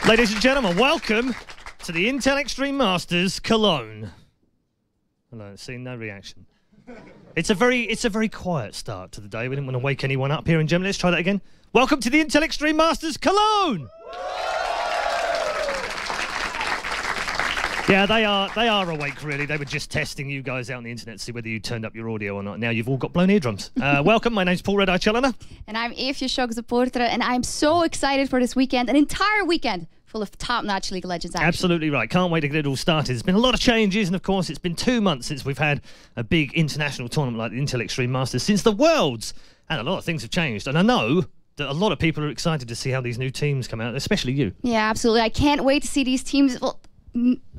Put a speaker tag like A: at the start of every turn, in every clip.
A: Ladies and gentlemen, welcome to the Intel Extreme Masters Cologne. Hello, see, no reaction. It's a very quiet start to the day. We didn't want to wake anyone up here in Germany. Let's try that again. Welcome to the Intel Extreme Masters Cologne. Yeah, they are awake, really. They were just testing you guys out on the internet to see whether you turned up your audio or not. Now you've all got blown eardrums. Welcome, my name's Paul Red Eye Challoner.
B: And I'm Eefje Shock supporter, and I'm so excited for this weekend, an entire weekend full of top-notch League of Legends action.
A: Absolutely right. Can't wait to get it all started. There's been a lot of changes, and of course, it's been 2 months since we've had a big international tournament like the Intel Extreme Masters, since the Worlds, and a lot of things have changed. And I know that a lot of people are excited to see how these new teams come out, especially you.
B: Yeah, absolutely. I can't wait to see these teams. Well,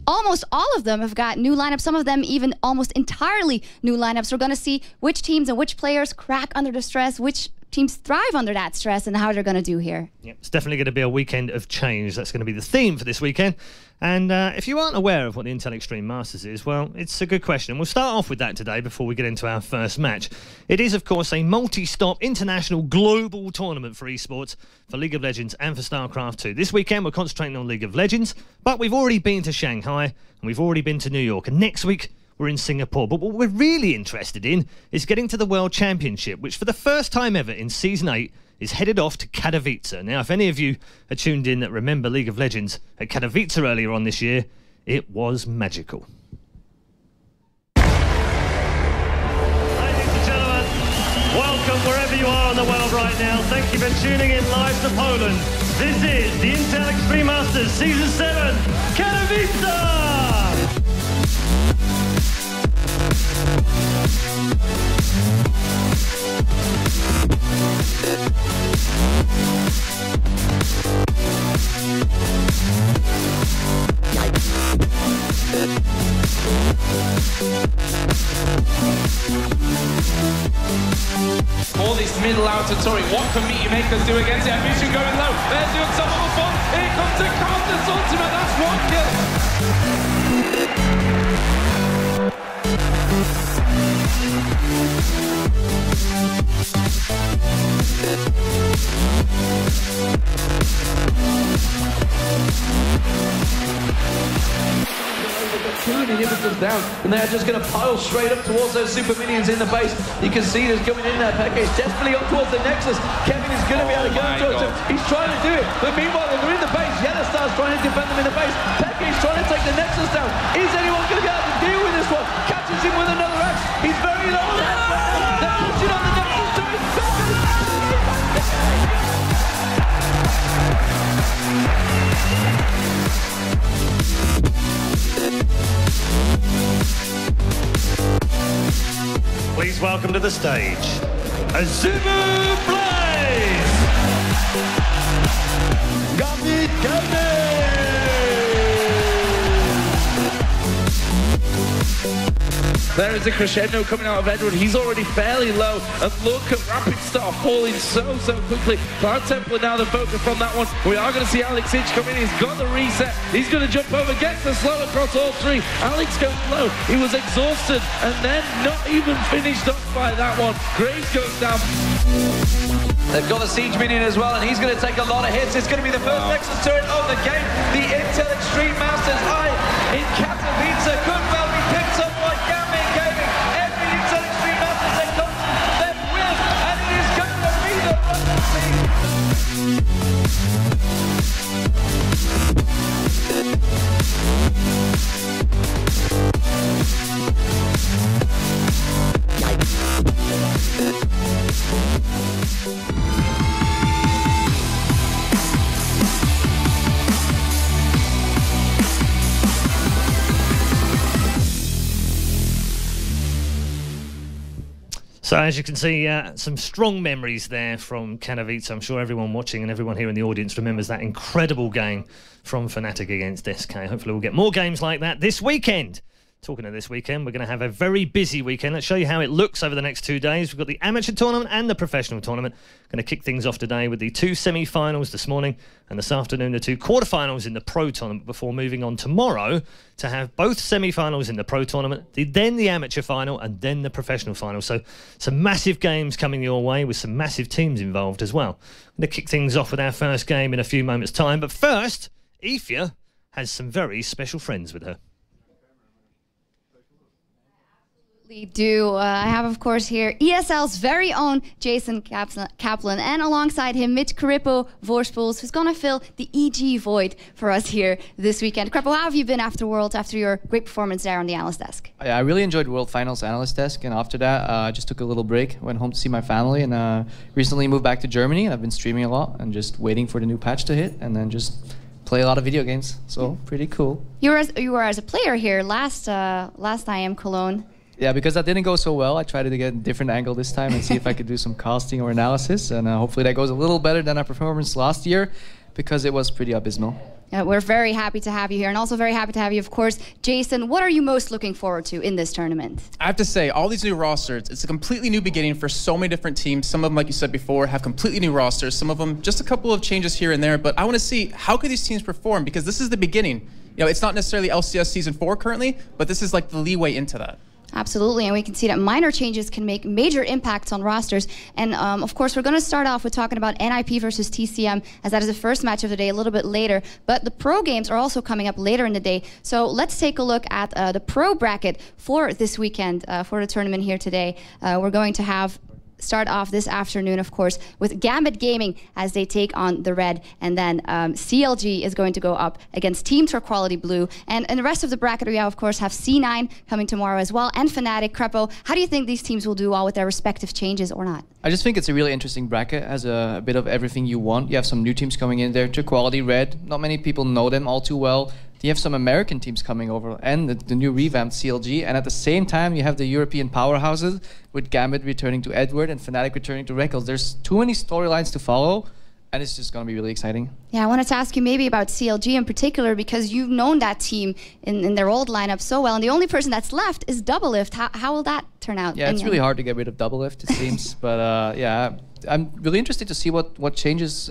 B: almost all of them have got new lineups. Some of them even almost entirely new lineups. We're going to see which teams and which players crack under the stress, which teams thrive under that stress, and how they're going to do here. Yep,
A: it's definitely going to be a weekend of change. That's going to be the theme for this weekend. And if you aren't aware of what the Intel Extreme Masters is, well, it's a good question. We'll start off with that today before we get into our first match. It is, of course, a multi-stop international global tournament for esports, for League of Legends and for StarCraft 2. This weekend, we're concentrating on League of Legends, but we've already been to Shanghai and we've already been to New York. And next week, we're in Singapore. But what we're really interested in is getting to the World Championship, which for the first time ever in Season 8 is headed off to Katowice. Now, if any of you are tuned in that remember League of Legends at Katowice earlier on this year, it was magical. Ladies and gentlemen, welcome wherever you are in the world right now. Thank you for tuning in live to Poland. This is the Intel Extreme Masters Season 7, Katowice!
C: All this middle outer turret, what can Meaty Makers do against it? Ambition going low, they're doing some of the fun. Here comes the Counter's ultimate, that's one kill. Two inhibitors down, and they're just going to pile straight up towards those super minions in the base. You can see there's coming in there. Peke is desperately up towards the Nexus. Kevin is going to be able to go towards him. He's trying to do it, but meanwhile they're in the base. Yellowstar's trying to defend them in the base. Peke is trying to take the Nexus down. Is anyone going to be able to deal with this one? Catches him with another axe. He's very low. They're pushing on the Nexus to his
A: Please welcome to the stage, Azumu Blaze!
C: There is a crescendo coming out of Edward. He's already fairly low. And look at Rapid Star falling so quickly. Cloud Templar now the focus from that one. We are going to see Alex Inch come in. He's got the reset. He's going to jump over, gets the slow across all three. Alex goes low. He was exhausted and then not even finished up by that one. Graves goes down.
D: They've got a siege minion as well, and he's going to take a lot of hits. It's going to be the first Nexus turret of the game. The Intel Extreme Masters Eye in Katowice could well be picked up by Gambit Gaming. Every Intel Extreme Masters they come to, they win, and it is going to be the Russian team.
A: So as you can see, some strong memories there from Katowice. I'm sure everyone watching and everyone here in the audience remembers that incredible game from Fnatic against SK. Hopefully we'll get more games like that this weekend. Talking of this weekend, we're going to have a very busy weekend. Let's show you how it looks over the next 2 days. We've got the amateur tournament and the professional tournament. Going to kick things off today with the 2 semi-finals this morning, and this afternoon the 2 quarterfinals in the pro tournament, before moving on tomorrow to have both semi-finals in the pro tournament, then the amateur final, and then the professional final. So some massive games coming your way with some massive teams involved as well. I'm going to kick things off with our first game in a few moments' time, but first, Ifya has some very special friends with her.
B: We do. I have, of course, here ESL's very own Jason Kaplan, and alongside him, Mitch Voorspoels, who's going to fill the EG void for us here this weekend. Kreppo, how have you been after Worlds, after your great performance there on the analyst desk?
E: Yeah, I really enjoyed World Finals analyst desk, and after that, I just took a little break, went home to see my family, and recently moved back to Germany, and I've been streaming a lot and just waiting for the new patch to hit, and then just play a lot of video games. So pretty cool. You
B: were as a player here last IEM Cologne.
E: Yeah, because that didn't go so well, I tried to get a different angle this time and see if I could do some casting or analysis, and hopefully that goes a little better than our performance last year, because it was pretty abysmal.
B: We're very happy to have you here, and also very happy to have you, of course. Jason, what are you most looking forward to in this tournament?
F: I have to say, all these new rosters, it's a completely new beginning for so many different teams. Some of them, like you said before, have completely new rosters. Some of them, just a couple of changes here and there, but I want to see how could these teams perform, because this is the beginning. You know, it's not necessarily LCS Season 4 currently, but this is like the leeway into that.
B: Absolutely, and we can see that minor changes can make major impacts on rosters. And of course, we're going to start off with talking about NiP versus TCM, as that is the first match of the day a little bit later. But the pro games are also coming up later in the day. So let's take a look at the pro bracket for this weekend, for the tournament here today. We're going to have start off this afternoon, of course, with Gambit Gaming as they take on the Red, and then CLG is going to go up against Team Turquality Blue. And in the rest of the bracket, we of course have C9 coming tomorrow as well, and Fnatic. Kreppo, how do you think these teams will do all with their respective changes or not?
E: I just think it's a really interesting bracket, has a bit of everything you want. You have some new teams coming in there, Turquality Red, not many people know them all too well. You have some American teams coming over, and the new revamped CLG, and at the same time you have the European powerhouses with Gambit returning to Edward and Fnatic returning to Reckles. There's too many storylines to follow, and it's just going to be really exciting.
B: Yeah, I wanted to ask you maybe about CLG in particular, because you've known that team in their old lineup so well, and the only person that's left is Doublelift. How will that turn out?
E: Yeah, it's really hard to get rid of Doublelift, it seems, but yeah, I'm really interested to see what changes,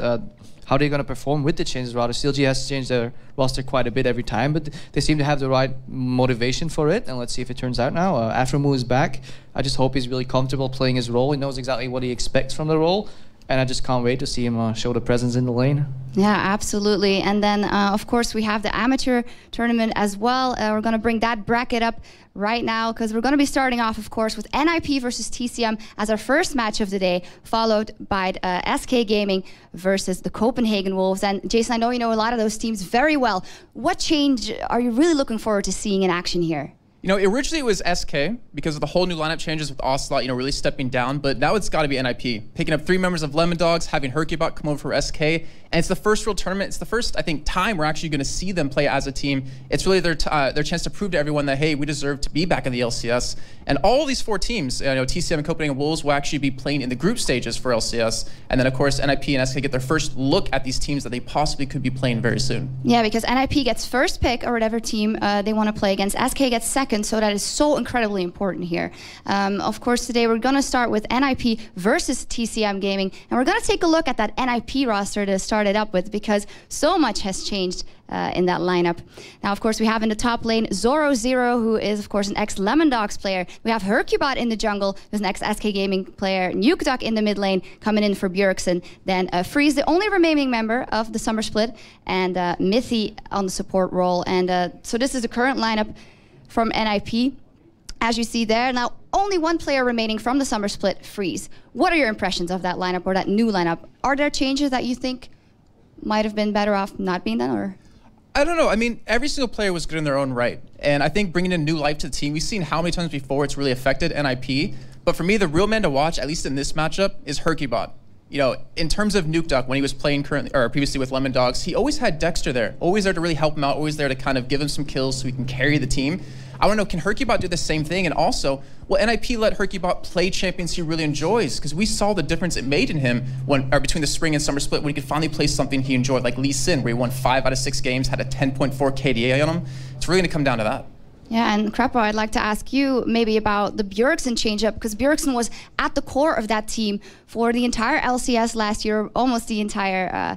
E: how they're going to perform with the changes. Rather, CLG has changed their roster quite a bit every time, but they seem to have the right motivation for it, and let's see if it turns out now. Aframu is back. I just hope he's really comfortable playing his role. He knows exactly what he expects from the role, and I just can't wait to see him show the presence in the lane.
B: Yeah, absolutely. And then, of course, we have the amateur tournament as well. We're going to bring that bracket up right now, because we're going to be starting off, of course, with NiP versus TCM as our first match of the day, followed by SK Gaming versus the Copenhagen Wolves. And Jason, I know you know a lot of those teams very well. What change are you really looking forward to seeing in action here?
F: You know, originally it was SK because of the whole new lineup changes with Ocelot, you know, really stepping down, but now it's got to be NiP. Picking up 3 members of Lemon Dogs, having Hercubot come over for SK, and it's the first real tournament. It's the first, I think, time we're actually going to see them play as a team. It's really their chance to prove to everyone that, hey, we deserve to be back in the LCS. And all of these 4 teams, you know, TCM and Copenhagen Wolves will actually be playing in the group stages for LCS. And then, of course, NiP and SK get their first look at these teams that they possibly could be playing very soon.
B: Yeah, because NiP gets first pick or whatever team they want to play against. SK gets second, so that is so incredibly important here. Of course, today we're going to start with NiP versus TCM Gaming, and we're going to take a look at that NiP roster to start it up with, because so much has changed in that lineup. Now, of course, we have in the top lane Zoro0, who is, of course, an ex-Lemon Dogs player. We have Hercubot in the jungle, who's an ex-SK Gaming player. Nukeduck in the mid lane, coming in for Bjergsen. Then Freeze, the only remaining member of the Summer Split, and Mithy on the support role. And so this is the current lineup from NiP. As you see there, now only 1 player remaining from the Summer Split, Freeze. What are your impressions of that lineup, or that new lineup? Are there changes that you think might have been better off not being done, or?
F: I don't know. I mean, every single player was good in their own right. And I think bringing in new life to the team, we've seen how many times before it's really affected NiP. But for me, the real man to watch, at least in this matchup, is Hercubot. You know, in terms of Nukeduck, when he was playing previously with Lemon Dogs, he always had Dexter there. Always there to really help him out, always there to kind of give him some kills so he can carry the team. I want to know, can Hercubot do the same thing? And also, will NiP let Hercubot play champions he really enjoys? Because we saw the difference it made in him between the spring and summer split, when he could finally play something he enjoyed, like Lee Sin, where he won 5 out of 6 games, had a 10.4 KDA on him. It's really going to come down to that.
B: Yeah, and Kreppo, I'd like to ask you maybe about the Bjergsen changeup, because Bjergsen was at the core of that team for the entire LCS last year, almost the entire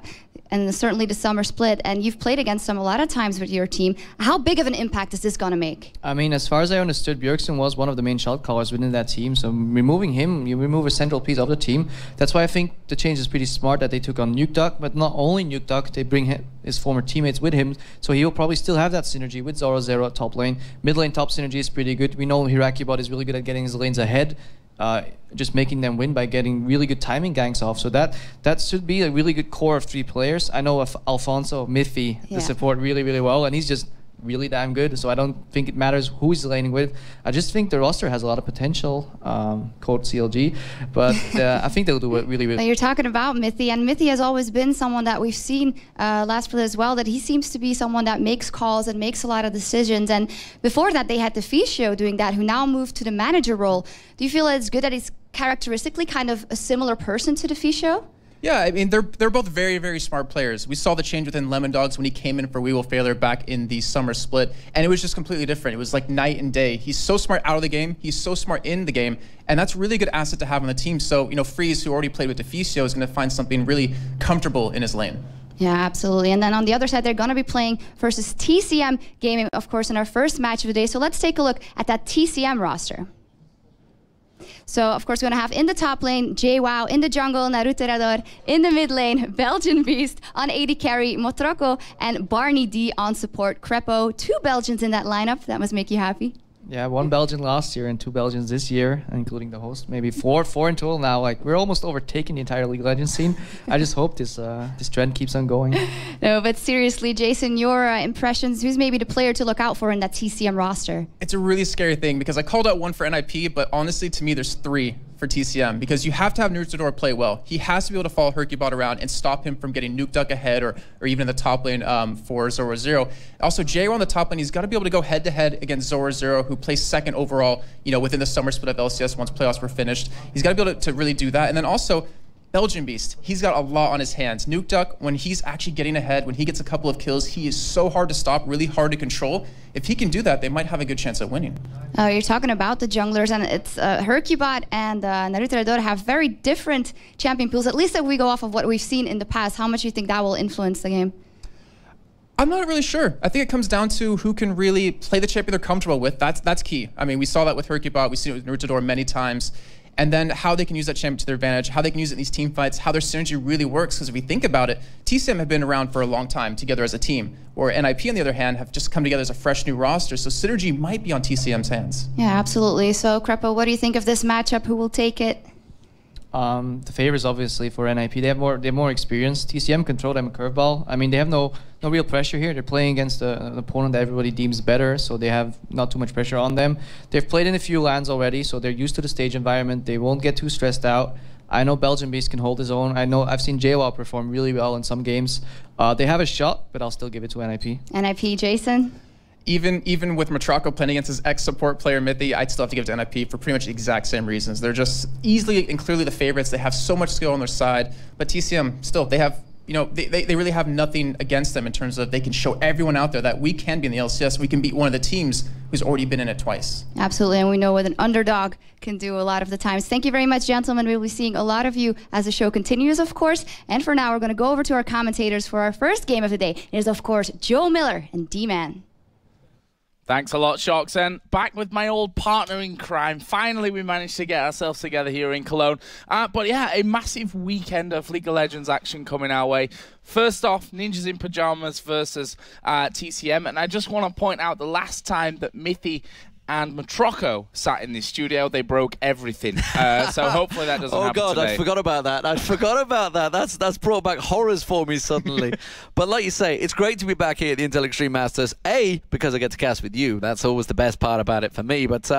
B: and certainly the summer split, and you've played against them a lot of times with your team. How big of an impact is this going to make?
E: I mean, as far as I understood, Bjergsen was one of the main shot callers within that team. So removing him, you remove a central piece of the team. That's why I think the change is pretty smart that they took on NukeDuck, but not only NukeDuck, they bring his former teammates with him. So he'll probably still have that synergy with Zoro at top lane. Mid lane top synergy is pretty good. We know HirakiBot is really good at getting his lanes ahead. Just making them win by getting really good timing ganks off. So that should be a really good core of 3 players. I know Alfonso, Miffy, the support really, really well, and he's just really damn good. So I don't think it matters who he's laning with. I just think the roster has a lot of potential, quote CLG, but I think they'll do it really, really.
B: Now you're talking about Miffy, and Miffy has always been someone that we've seen last split as well, that he seems to be someone that makes calls and makes a lot of decisions. And before that, they had the Fisho doing that, who now moved to the manager role. Do you feel it's good that he's characteristically kind of a similar person to the Fisho?
F: Yeah, I mean, they're both very, very smart players. We saw the change within Lemon Dogs when he came in for We Will Failure back in the summer split, and it was just completely different. It was like night and day. He's so smart out of the game. He's so smart in the game, and that's a really good asset to have on the team. So, you know, Freeze, who already played with Deficio, is going to find something really comfortable in his lane.
B: Yeah, absolutely. And then on the other side, they're going to be playing versus TCM Gaming, of course, in our first match of the day. So let's take a look at that TCM roster. So, of course, we're going to have in the top lane, JWoww, in the jungle, Naruto, in the mid lane, Belgian Beast, on AD carry, Motroko, and Barney D on support, Crepo. 2 Belgians in that lineup. That must make you happy.
E: Yeah, 1 Belgian last year and 2 Belgians this year, including the host. Maybe four in total now. Like, we're almost overtaking the entire League of Legends scene. I just hope this trend keeps on going.
B: No, but seriously, Jason, your impressions, who's maybe the player to look out for in that TCM roster?
F: It's a really scary thing because I called out 1 for NiP, but honestly, to me, there's 3 for TCM because you have to have Nurtador play well. He has to be able to follow HirakiBot around and stop him from getting NukeDuck ahead or even in the top lane for Zoro. Also, JWoww on the top lane, he's got to be able to go head-to-head against Zoro, who placed 2nd overall, you know, within the summer split of LCS once playoffs were finished. He's got to be able to really do that. And then also, Belgian Beast, he's got a lot on his hands. NukeDuck, when he's actually getting ahead, when he gets a couple of kills, he is so hard to stop, really hard to control. If he can do that, they might have a good chance at winning.
B: You're talking about the junglers, and it's HirakiBot and Naruto have very different champion pools, at least if we go off of what we've seen in the past. How much do you think that will influence the game?
F: I'm not really sure. I think it comes down to who can really play the champion they're comfortable with. That's key. I mean, we saw that with HirakiBot, we've seen it with Naruto many times. And then how they can use that champion to their advantage, how they can use it in these team fights, how their synergy really works. Because if we think about it, TCM have been around for a long time together as a team, or NiP, on the other hand, have just come together as a fresh new roster. So synergy might be on TCM's hands.
B: Yeah, absolutely. So, Crepo, what do you think of this matchup? Who will take it?
E: The favors obviously for NiP. They have more experience. TCM can throw them a curveball. I mean, they have no real pressure here. They're playing against an opponent that everybody deems better, so they have not too much pressure on them. They've played in a few LANs already, so they're used to the stage environment. They won't get too stressed out. I know Belgian Beast can hold his own. I've seen JWoww perform really well in some games. They have a shot, but I'll still give it to NiP.
B: NiP, Jason?
F: Even with Motroko playing against his ex-support player Mithy, I'd still have to give it to NiP for pretty much the exact same reasons. They're just easily and clearly the favorites. They have so much skill on their side, but TCM still, they have, you know, they really have nothing against them in terms of they can show everyone out there that we can be in the LCS. We can beat one of the teams who's already been in it twice.
B: Absolutely, and we know what an underdog can do a lot of the times. Thank you very much, gentlemen. We'll be seeing a lot of you as the show continues, of course. And for now, we're going to go over to our commentators for our first game of the day. It is, of course, Joe Miller and D-Man.
G: Thanks a lot, Shoxen. Back with my old partner in crime. Finally, we managed to get ourselves together here in Cologne. But yeah, a massive weekend of League of Legends action coming our way. First off, Ninjas in Pajamas versus TCM. And I just want to point out the last time that Mithy and Motroko sat in this studio, they broke everything. So hopefully that doesn't happen
H: God,
G: today.
H: I forgot about that. I forgot about that. That's brought back horrors for me suddenly. But like you say, it's great to be back here at the Intel Extreme Masters. Because I get to cast with you. That's always the best part about it for me. But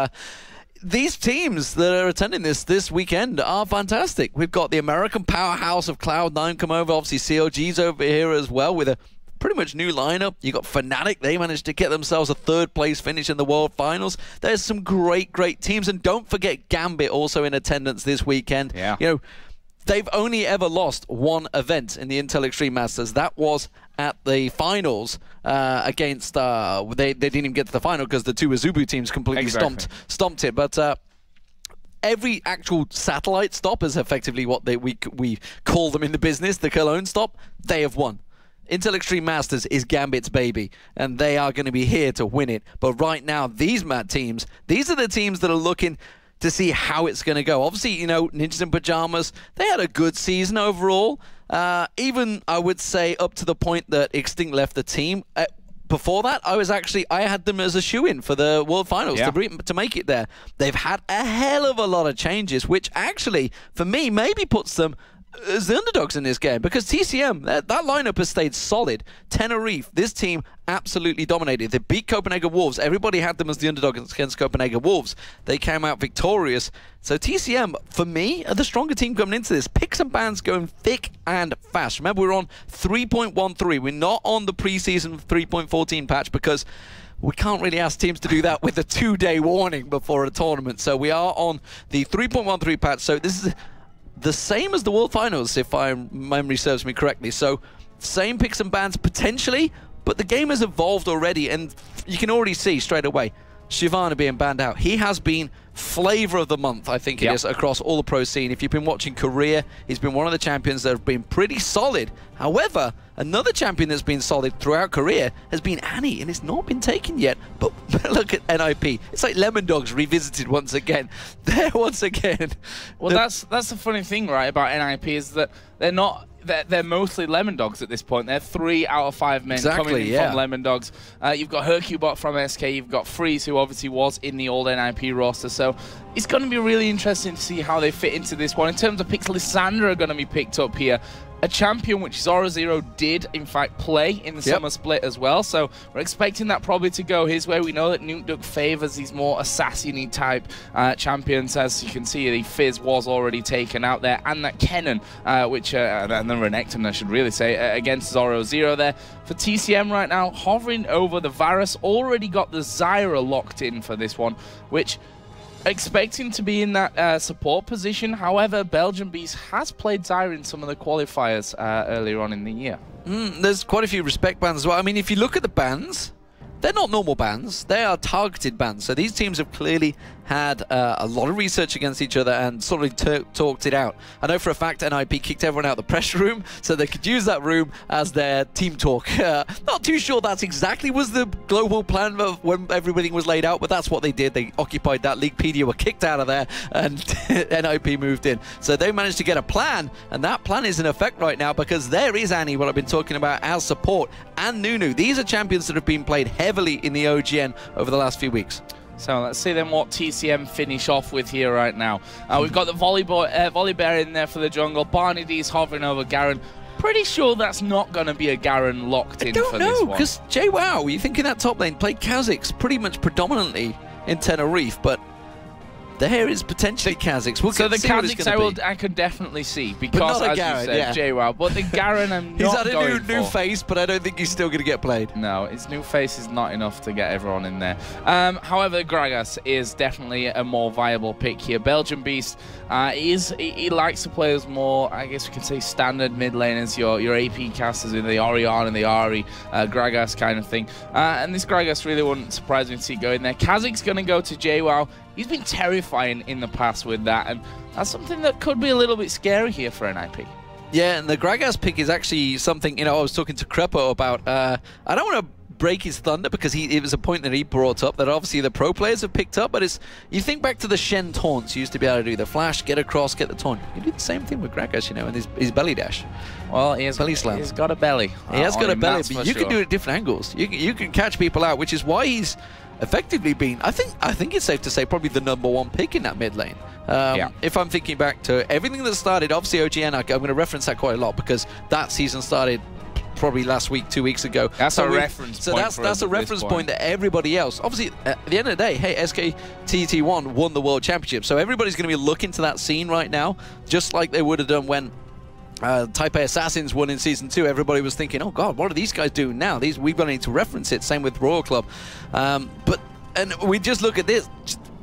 H: these teams that are attending this weekend are fantastic. We've got the American powerhouse of Cloud9 come over. Obviously, COG's over here as well with a pretty much new lineup. You got Fnatic. They managed to get themselves a 3rd place finish in the World Finals. There's some great teams. And don't forget Gambit also in attendance this weekend.
G: Yeah.
H: You know, they've only ever lost 1 event in the Intel Extreme Masters. That was at the finals against... they didn't even get to the final because the 2 Azubu teams completely stomped it. But... every actual satellite stop is effectively what we call them in the business, the Cologne stop, they have won. Intel Extreme Masters is Gambit's baby, and they are going to be here to win it. But right now, these teams, these are the teams that are looking to see how it's going to go. Obviously, you know, Ninjas in Pajamas, they had a good season overall. Even, I would say, up to the point that Extinct left the team. Before that, I had them as a shoo-in for the World Finals to make it there. They've had a hell of a lot of changes, which actually, for me, maybe puts them as the underdogs in this game, because TCM, that lineup has stayed solid. Tenerife, this team absolutely dominated. They beat Copenhagen Wolves. Everybody had them as the underdogs against Copenhagen Wolves. They came out victorious. So TCM, for me, are the stronger team coming into this. Picks and bans going thick and fast. Remember, we're on 3.13. We're not on the preseason 3.14 patch because we can't really ask teams to do that with a 2-day warning before a tournament. So we are on the 3.13 patch. So this is the same as the World Finals, if my memory serves me correctly. So same picks and bans potentially, but the game has evolved already, and you can already see straight away Shyvana being banned out. He has been flavor of the month, I think it is, across all the pro scene. If you've been watching Korea, he's been one of the champions that have been pretty solid. However, another champion that's been solid throughout Korea has been Annie, and it's not been taken yet. But look at NiP. It's like Lemon Dogs revisited once again. There once again.
G: Well, that's the funny thing, right, about NiP is that they're mostly Lemon Dogs at this point. They're 3 out of 5 men coming in from Lemon Dogs. You've got Hercubot from SK, you've got Freeze, who obviously was in the old NiP roster. So it's going to be really interesting to see how they fit into this one. In terms of picks, Lissandra are going to be picked up here. A champion which Zoro0 did, in fact, play in the summer split as well. So we're expecting that probably to go his way. We know that Nukeduck favors these more assassin-y type champions. As you can see, the Fizz was already taken out there. And that Kennen, and the Renekton, I should really say, against Zoro0 there. For TCM right now, hovering over the Varus. Already got the Zyra locked in for this one, which expecting to be in that support position. However, Belgian Beast has played Zyra in some of the qualifiers earlier on in the year.
H: There's quite a few respect bans as well. I mean, if you look at the bans, they're not normal bans. They are targeted bans. So these teams have clearly had a lot of research against each other and sort of talked it out. I know for a fact NiP kicked everyone out of the press room so they could use that room as their team talk. Not too sure that's exactly was the global plan of when everything was laid out, but that's what they did. They occupied that. Leaguepedia were kicked out of there and NiP moved in. So they managed to get a plan, and that plan is in effect right now because there is Annie, what I've been talking about, as support, and Nunu. These are champions that have been played heavily in the OGN over the last few weeks.
G: So let's see then what TCM finish off with here right now. We've got the Volibear in there for the jungle. Barney D's hovering over Garen. Pretty sure that's not going to be a Garen locked in for this one.
H: I don't know, because JWoww, you think in that top lane, played Kha'Zix pretty much predominantly in Tenerife, but there is potentially Kha'Zix.
G: So the Kha'Zix I could definitely see because, as you said, JWoww. But the Garen I'm not going for.
H: He's had a new face, but I don't think he's still going to get played.
G: No, his new face is not enough to get everyone in there. However, Gragas is definitely a more viable pick here. Belgian Beast, he likes to play as more, I guess we can say, standard mid laners, your AP casters in the Orion and the Ahri, Gragas kind of thing. And this Gragas really wouldn't surprise me to see go in there. Kha'Zix going to go to JWoww. He's been terrifying in the past with that, and that's something that could be a little bit scary here for NiP.
H: Yeah, and the Gragas pick is actually something, you know, I was talking to Crepo about. I don't want to break his thunder because it was a point that he brought up that obviously the pro players have picked up, but it's, you think back to the Shen taunts you used to be able to do, the flash, get across, get the taunt. You do the same thing with Gragas, you know, and his belly dash.
G: Well, he's got a belly.
H: He has got a belly, but you can do it at different angles. You can catch people out, which is why he's effectively been, I think it's safe to say, probably the #1 pick in that mid lane. If I'm thinking back to everything that started, obviously OGN, I'm going to reference that quite a lot because that season started probably last week, 2 weeks ago.
G: That's a reference point.
H: So that's a reference point that everybody else, obviously, at the end of the day, hey, SKTT1 won the World Championship, so everybody's going to be looking to that scene right now, just like they would have done when Taipei Assassins won in Season 2. Everybody was thinking, oh god, what are these guys doing now? We're going to need to reference it. Same with Royal Club. And we just look at this,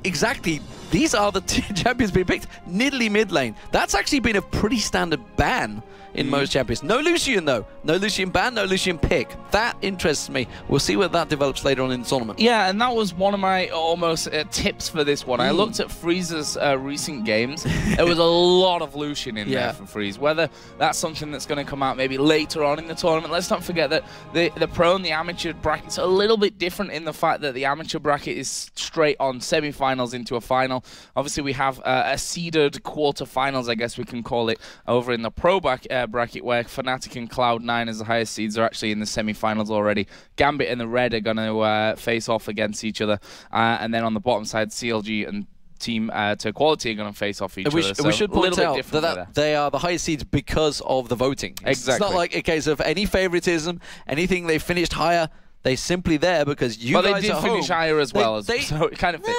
H: exactly these are the champions being picked. Nidalee mid lane. That's actually been a pretty standard ban in most champions. No Lucian, though. No Lucian ban, no Lucian pick. That interests me. We'll see where that develops later on in the tournament.
G: Yeah, and that was one of my almost tips for this one. I looked at Freeze's recent games. There was a lot of Lucian in there for Freeze. Whether that's something that's going to come out maybe later on in the tournament. Let's not forget that the pro and the amateur brackets are a little bit different in the fact that the amateur bracket is straight on semi-finals into a final. Obviously, we have a seeded quarter-finals, I guess we can call it, over in the pro bracket where Fnatic and Cloud9 as the highest seeds are actually in the semi-finals already. Gambit and the Red are going to face off against each other. And then on the bottom side, CLG and Team to Quality are going to face off each other.
H: So we should point out that they are the highest seeds because of the voting.
G: Exactly.
H: It's not like a case of any favoritism, anything they finished higher. They're simply there because you guys
G: they did finish higher as well, so it kind of fits.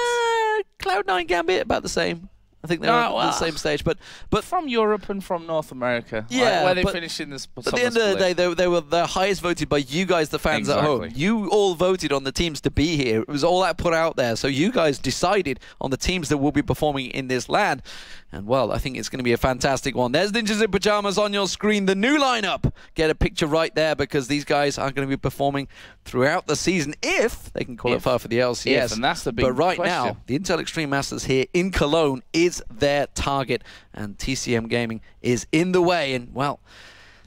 H: Cloud9 Gambit about the same. I think they're on the same stage, but
G: from Europe and from North America,
H: yeah,
G: where they finished in this.
H: But at the end of the day, they were the highest voted by you guys, the fans at home. You all voted on the teams to be here. It was all that put out there, so you guys decided on the teams that will be performing in this land. And well, I think it's going to be a fantastic one. There's Ninjas in Pajamas on your screen, the new lineup. Get a picture right there because these guys are going to be performing throughout the season if they can qualify for the LCS.
G: And that's the big
H: But right
G: question.
H: now, the Intel Extreme Masters here in Cologne is their target, and TCM Gaming is in the way. And well,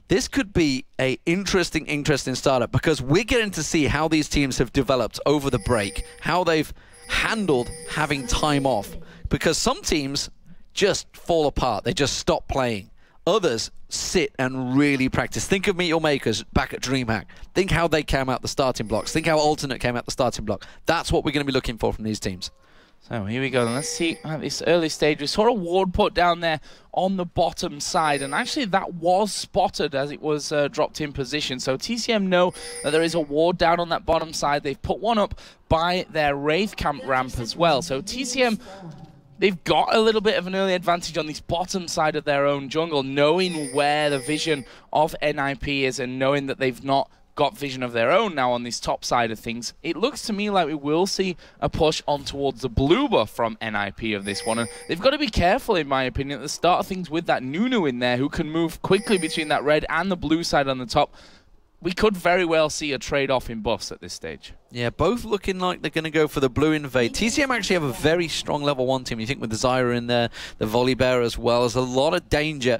H: this could be a interesting startup because we're getting to see how these teams have developed over the break, how they've handled having time off. Because some teams just fall apart. They just stop playing. Others sit and really practice. Think of Meet Your Makers back at DreamHack. Think how they came out the starting blocks. Think how Alternate came out the starting block. That's what we're going to be looking for from these teams.
G: So here we go. Let's see at this early stage. We saw a ward put down there on the bottom side, and actually that was spotted as it was dropped in position. So TCM know that there is a ward down on that bottom side. They've put one up by their Wraith camp ramp as well. So TCM, they've got a little bit of an early advantage on this bottom side of their own jungle, knowing where the vision of NiP is and knowing that they've not got vision of their own now on this top side of things. It looks to me like we will see a push on towards the blue buff from NiP of this one, and they've got to be careful, in my opinion, at the start of things with that Nunu in there who can move quickly between that red and the blue side on the top. We could very well see a trade-off in buffs at this stage.
H: Yeah, both looking like they're going to go for the blue invade. TCM actually have a very strong level 1 team. You think with the Zyra in there, the Volibear as well. There's a lot of danger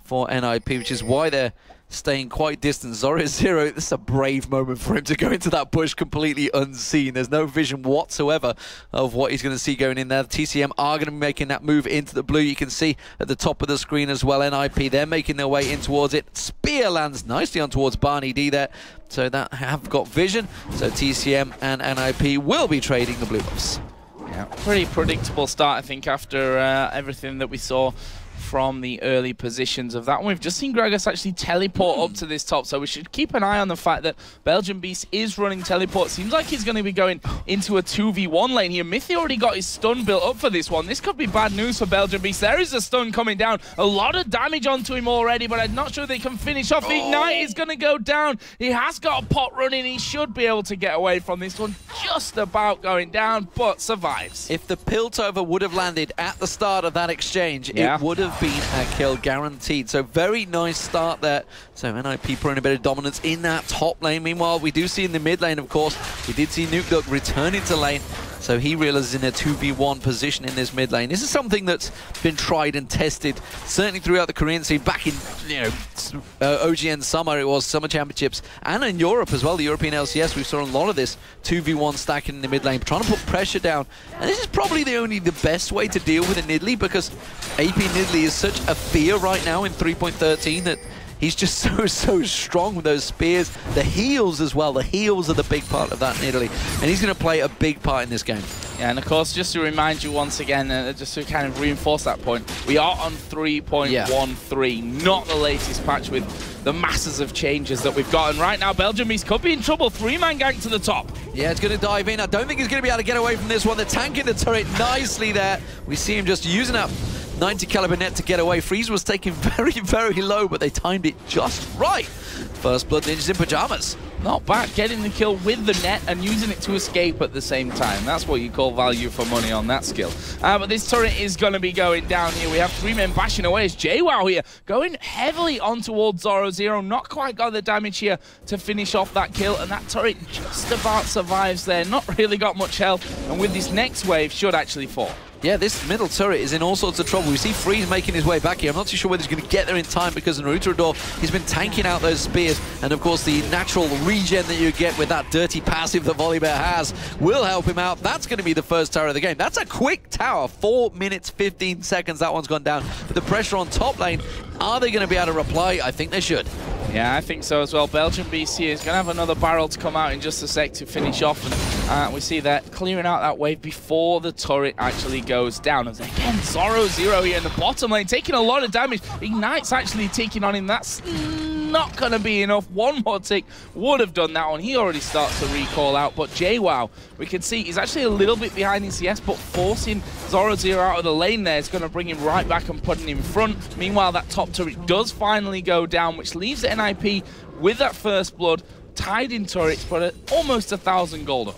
H: for NiP, which is why they're staying quite distant. Zora Zero, this is a brave moment for him to go into that bush completely unseen. There's no vision whatsoever of what he's going to see going in there. The TCM are going to be making that move into the blue. You can see at the top of the screen as well, NiP, they're making their way in towards it. Spear lands nicely on towards Barney D there. So that have got vision. So TCM and NiP will be trading the blue buffs.
G: Yeah, pretty predictable start, I think, after everything that we saw from the early positions of that one. We've just seen Gragas actually teleport up to this top, so we should keep an eye on the fact that Belgian Beast is running teleport. Seems like he's going to be going into a 2v1 lane here. Mythy already got his stun built up for this one. This could be bad news for Belgian Beast. There is a stun coming down. A lot of damage onto him already, but I'm not sure they can finish off. Ignite is going to go down. He has got a pot running. He should be able to get away from this one. Just about going down, but survives.
H: If the Piltover would have landed at the start of that exchange, it would have been a kill guaranteed. So very nice start there. So NiP putting a bit of dominance in that top lane. Meanwhile, we do see in the mid lane, of course, we did see Nukeduck returning to lane. So he realizes in a 2v1 position in this mid lane. This is something that's been tried and tested, certainly throughout the Korean scene, back in OGN summer, it was Summer Championships, and in Europe as well, the European LCS, we saw a lot of this 2v1 stacking in the mid lane, trying to put pressure down. And this is probably the best way to deal with a Nidalee, because AP Nidalee is such a fear right now in 3.13 that he's just so strong with those spears. The heals as well. The heals are the big part of that Nidalee. And he's going to play a big part in this game.
G: Yeah, and of course, just to remind you once again, just to kind of reinforce that point, we are on 3.13, not the latest patch with the masses of changes that we've got. And right now, Belgium Beast could be in trouble. 3-man gang to the top.
H: Yeah, it's going to dive in. I don't think he's going to be able to get away from this one. They're tanking the turret nicely there. We see him just using up 90 caliber net to get away. Freeze was taken very, very low, but they timed it just right. First blood, Ninjas in Pajamas
G: Not bad, getting the kill with the net and using it to escape at the same time. That's what you call value for money on that skill. But this turret is going to be going down here. We have 3 men bashing away. It's JWoww here, going heavily on towards Zoro0. Not quite got the damage here to finish off that kill, and that turret just about survives there. Not really got much health, and with this next wave, should actually fall.
H: Yeah, this middle turret is in all sorts of trouble. We see Freeze making his way back here. I'm not too sure whether he's going to get there in time because Naruto, he's been tanking out those spears. And of course, the natural regen that you get with that dirty passive that Volibear has will help him out. That's going to be the first tower of the game. That's a quick tower. 4 minutes, 15 seconds. That one's gone down. But the pressure on top lane, are they going to be able to reply? I think they should.
G: Yeah, I think so as well. Belgian Beast here is going to have another barrel to come out in just a sec to finish off. And we see that clearing out that wave before the turret actually goes down. As again, Zoro0 here in the bottom lane, taking a lot of damage. Ignite's actually taking on him. That's not going to be enough. One more tick would have done that one. He already starts to recall out. But JWoww, we can see he's actually a little bit behind in CS, but forcing Zoro0 out of the lane there is going to bring him right back and putting him in front. Meanwhile, that top turret does finally go down, which leaves the NiP with that first blood, tied in turrets, but at almost 1,000 gold up.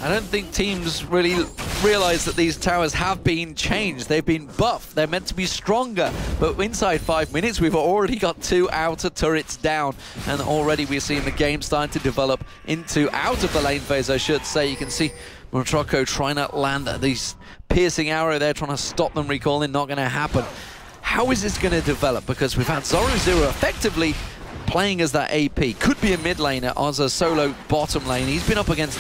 H: I don't think teams really realize that these towers have been changed. They've been buffed. They're meant to be stronger. But inside 5 minutes, we've already got 2 outer turrets down. And already we're seeing the game starting to develop into out of the lane phase, I should say. You can see Motroko trying to land these piercing arrow there, trying to stop them recalling. Not going to happen. How is this going to develop? Because we've had Zoro0 effectively playing as that AP. Could be a mid laner as a solo bottom lane. He's been up against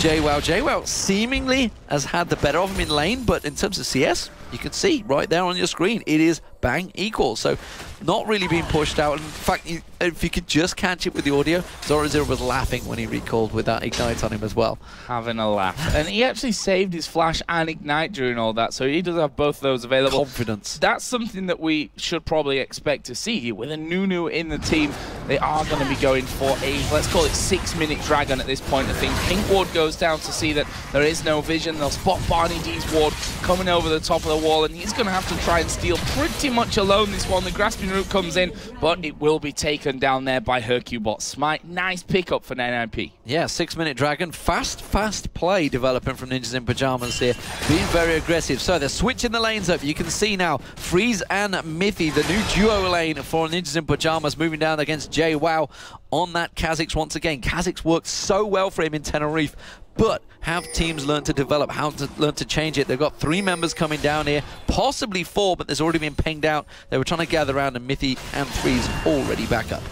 H: JWoww. JWoww seemingly has had the better of him in lane, but in terms of CS, you can see right there on your screen, it is bang equal. So not really being pushed out. In fact, if you could just catch it with the audio, Zoro0 was laughing when he recalled with that Ignite on him as well.
G: Having a laugh. And he actually saved his flash and Ignite during all that, so he does have both those available.
H: Confidence.
G: That's something that we should probably expect to see here. With a Nunu in the team, they are going to be going for a, let's call it 6-minute dragon at this point. I think Pink Ward goes down to see that there is no vision. They'll spot Barney D's Ward coming over the top of the wall, and he's going to have to try and steal pretty much alone this one. The Grasping Root comes in, but it will be taken down there by Hercubot Smite. Nice pickup for NiP.
H: Yeah, 6-minute dragon. Fast play developing from Ninjas in Pyjamas here. Being very aggressive. So they're switching the lanes up. You can see now Freeze and Mithy, the new duo lane for Ninjas in Pyjamas, moving down against JWoww on that Kha'Zix once again. Kha'Zix worked so well for him in Tenerife, but have teams learned to develop, how to learn to change it? They've got 3 members coming down here, possibly 4, but there's already been pinged out. They were trying to gather around, and Mithy and Freeze already back up.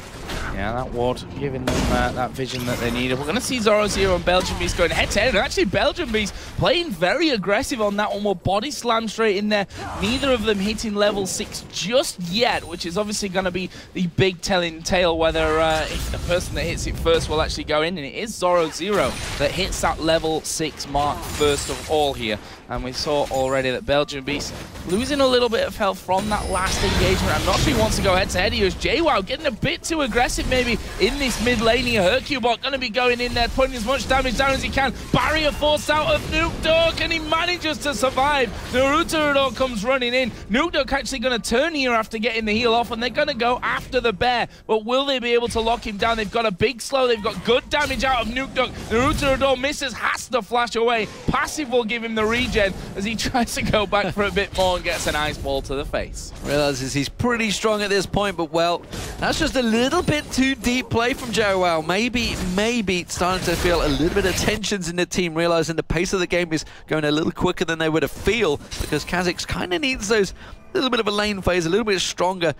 G: Yeah, that ward giving them that vision that they needed. We're going to see Zoro0 and Belgian Beast going head-to-head. And actually, Belgian Beast playing very aggressive on that one. Will body slam straight in there. Neither of them hitting level 6 just yet, which is obviously going to be the big telling tale whether if the person that hits it first will actually go in. And it is Zoro0 that hits that level 6 mark first of all here. And we saw already that Belgian Beast losing a little bit of health from that last engagement. I'm not sure he wants to go head-to-head here. JWoww getting a bit too aggressive maybe in this mid lane here. Hercubot going to be going in there, putting as much damage down as he can. Barrier forced out of Nukdog, and he manages to survive. Naruto comes running in. Nukdog actually going to turn here after getting the heal off, and they're going to go after the bear. But will they be able to lock him down? They've got a big slow. They've got good damage out of Nukdog. Naruto misses, has to flash away. Passive will give him the regen as he tries to go back for a bit more and gets an ice ball to the face.
H: Realizes he's pretty strong at this point, but well, that's just a little bit too deep play from JWoww. Maybe starting to feel a little bit of tensions in the team, realizing the pace of the game is going a little quicker than they would have feel, because Kha'Zix kind of needs those little bit of a lane phase, a little bit stronger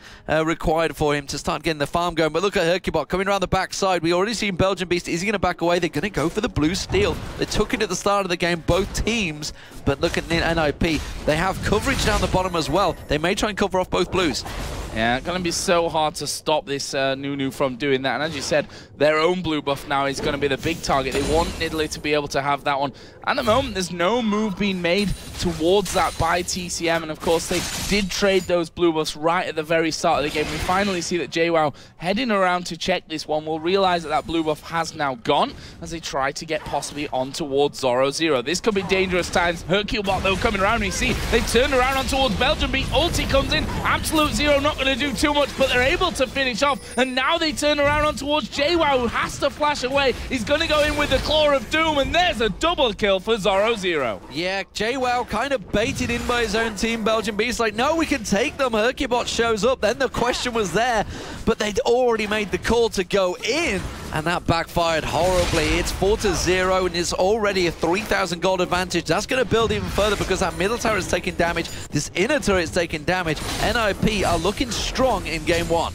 H: required for him to start getting the farm going. But look at Hercubot coming around the backside. We already seen Belgian Beast. Is he going to back away? They're going to go for the blue steal. They took it at the start of the game, both teams. But look at NiP. They have coverage down the bottom as well. They may try and cover off both blues.
G: Yeah, going to be so hard to stop this Nunu from doing that. And as you said, their own blue buff now is going to be the big target. They want Nidalee to be able to have that one. At the moment, there's no move being made towards that by TCM. And of course, they did trade those blue buffs right at the very start of the game. We finally see that JWoww heading around to check this one. We'll realize that that blue buff has now gone as they try to get possibly on towards Zoro0. This could be dangerous times. Hercubot, though, coming around. We see they've turned around on towards Belgian Beast. Ulti comes in. Absolute Zero not not going to do too much, but they're able to finish off. And now they turn around on towards JWoww, who has to flash away. He's going to go in with the Claw of Doom, and there's a double kill for Zoro0.
H: Yeah, JWoww kind of baited in by his own team. Belgian Beast like, no, we can take them. Hercubot shows up. Then the question was there, but they'd already made the call to go in, and that backfired horribly. It's 4-0, and it's already a 3,000 gold advantage. That's going to build even further because that middle tower is taking damage. This inner turret is taking damage. NiP are looking strong in game 1.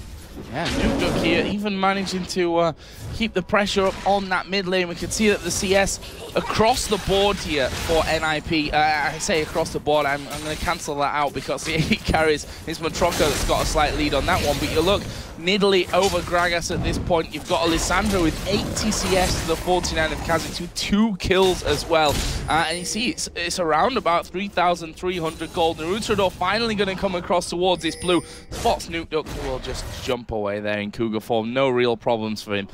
G: Yeah, NiP here even managing to keep the pressure up on that mid lane. We can see that the CS across the board here for NiP. I say across the board, I'm going to cancel that out because the AD carries is Matroko that's got a slight lead on that one. But you look, Nidalee over Gragas at this point. You've got Alessandro with 80 CS to the 49 of Kha'Zix with 2 kills as well. And you see it's around about 3,300 gold. Naruto finally going to come across towards this blue. Spots NiP who will just jump away there in Cougar form. No real problems for him.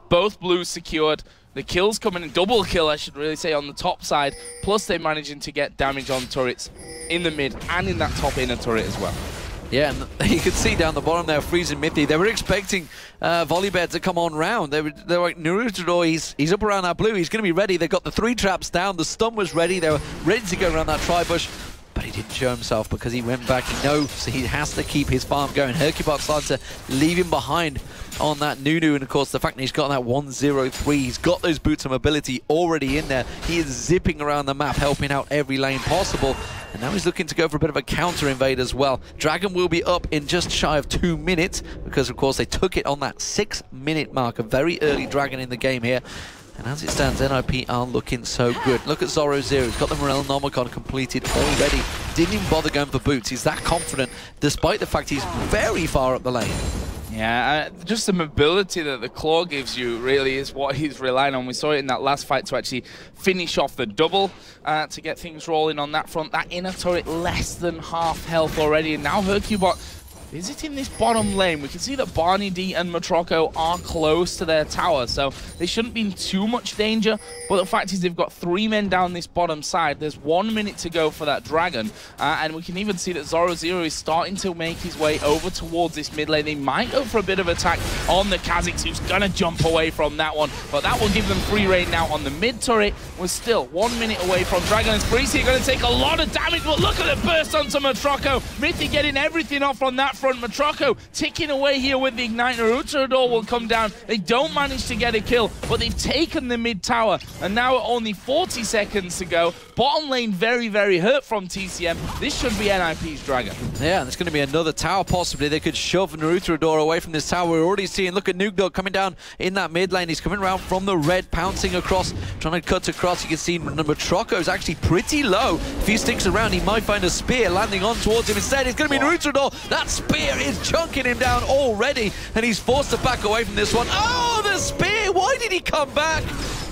G: Both blues secured. The kills coming in, double kill I should really say, on the top side. Plus they're managing to get damage on turrets in the mid and in that top inner turret as well.
H: Yeah, and you can see down the bottom there, freezing Mithy. They were expecting Volleybed to come on round. They're like, Naruto, he's up around that blue. He's going to be ready. They got the 3 traps down. The stun was ready. They were ready to go around that tri-bush. But he didn't show himself because he went back. He knows he has to keep his farm going. Hercubot started to leave him behind on that Nunu, and of course the fact that he's got that 1-0-3, he's got those boots of mobility already in there. He is zipping around the map, helping out every lane possible. And now he's looking to go for a bit of a counter invade as well. Dragon will be up in just shy of 2 minutes because of course they took it on that 6-minute mark. A very early Dragon in the game here. And as it stands, NiP are looking so good. Look at Zoro0. He's got the Morel Nomicon completed already. Didn't even bother going for boots. He's that confident, despite the fact he's very far up the lane.
G: Yeah, just the mobility that the Claw gives you really is what he's relying on. We saw it in that last fight to actually finish off the double to get things rolling on that front. That inner turret less than half health already. And now Hercubot visiting this bottom lane. We can see that Barney D and Matroko are close to their tower, so they shouldn't be in too much danger. But the fact is they've got 3 men down this bottom side. There's 1 minute to go for that Dragon. And we can even see that Zoro0 is starting to make his way over towards this mid lane. They might go for a bit of attack on the Kha'Zix, who's going to jump away from that one. But that will give them free reign now on the mid turret. We're still 1 minute away from Dragon. And Spreezy are going to take a lot of damage, but look at the burst onto Matroko. Mithy getting everything off on that front. Matroko ticking away here with the Ignite. Naruto will come down. They don't manage to get a kill, but they've taken the mid tower. And now at only 40 seconds to go, bottom lane very, very hurt from TCM. This should be NiP's Dragon.
H: Yeah, and there's going to be another tower possibly. They could shove Naruto away from this tower. We're already seeing, look at NiP coming down in that mid lane. He's coming around from the red, pouncing across, trying to cut across. You can see Matroko is actually pretty low. If he sticks around, he might find a spear landing on towards him. Instead, it's going to be Naruto. That spear is chunking him down already, and he's forced to back away from this one. Oh, the spear! Why did he come back?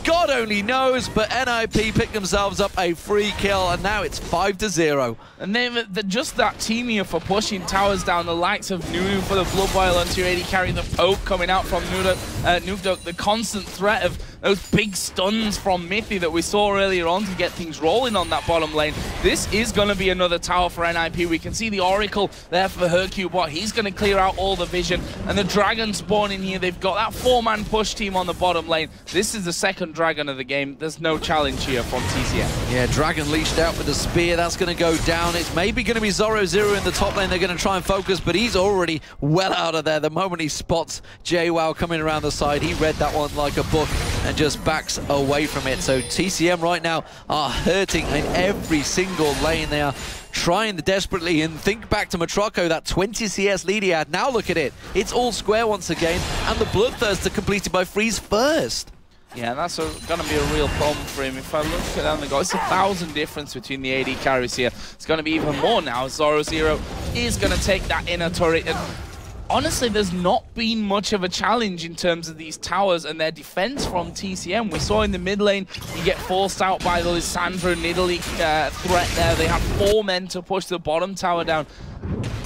H: God only knows, but NiP picked themselves up a free kill, and now it's 5-0.
G: And then just that team here for pushing towers down, the likes of Nunu for the Blood Boil onto your AD carry, the poke coming out from NiP, the constant threat of those big stuns from Mithy that we saw earlier on to get things rolling on that bottom lane. This is going to be another tower for NiP. We can see the Oracle there for Hercubot. He's going to clear out all the vision, and the Dragon spawning here. They've got that 4-man push team on the bottom lane. This is the second Dragon of the game. There's no challenge here from TCM.
H: Yeah, Dragon leashed out with the spear. That's going to go down. It's maybe going to be Zoro0 in the top lane. They're going to try and focus, but he's already well out of there. The moment he spots JWoww coming around the side, he read that one like a book and just backs away from it. So TCM right now are hurting in every single lane. They are trying desperately, and think back to Matroko, that 20 CS lead he had. Now look at it. It's all square once again, and the Bloodthirster completed by Freeze first.
G: Yeah, that's going to be a real problem for him. If I look at down the goal, it's 1,000 difference between the AD carries here. It's going to be even more now. Zoro0 is going to take that inner turret. And honestly, there's not been much of a challenge in terms of these towers and their defense from TCM. We saw in the mid lane, you get forced out by the Lissandra Nidalee threat there. They have 4 men to push the bottom tower down.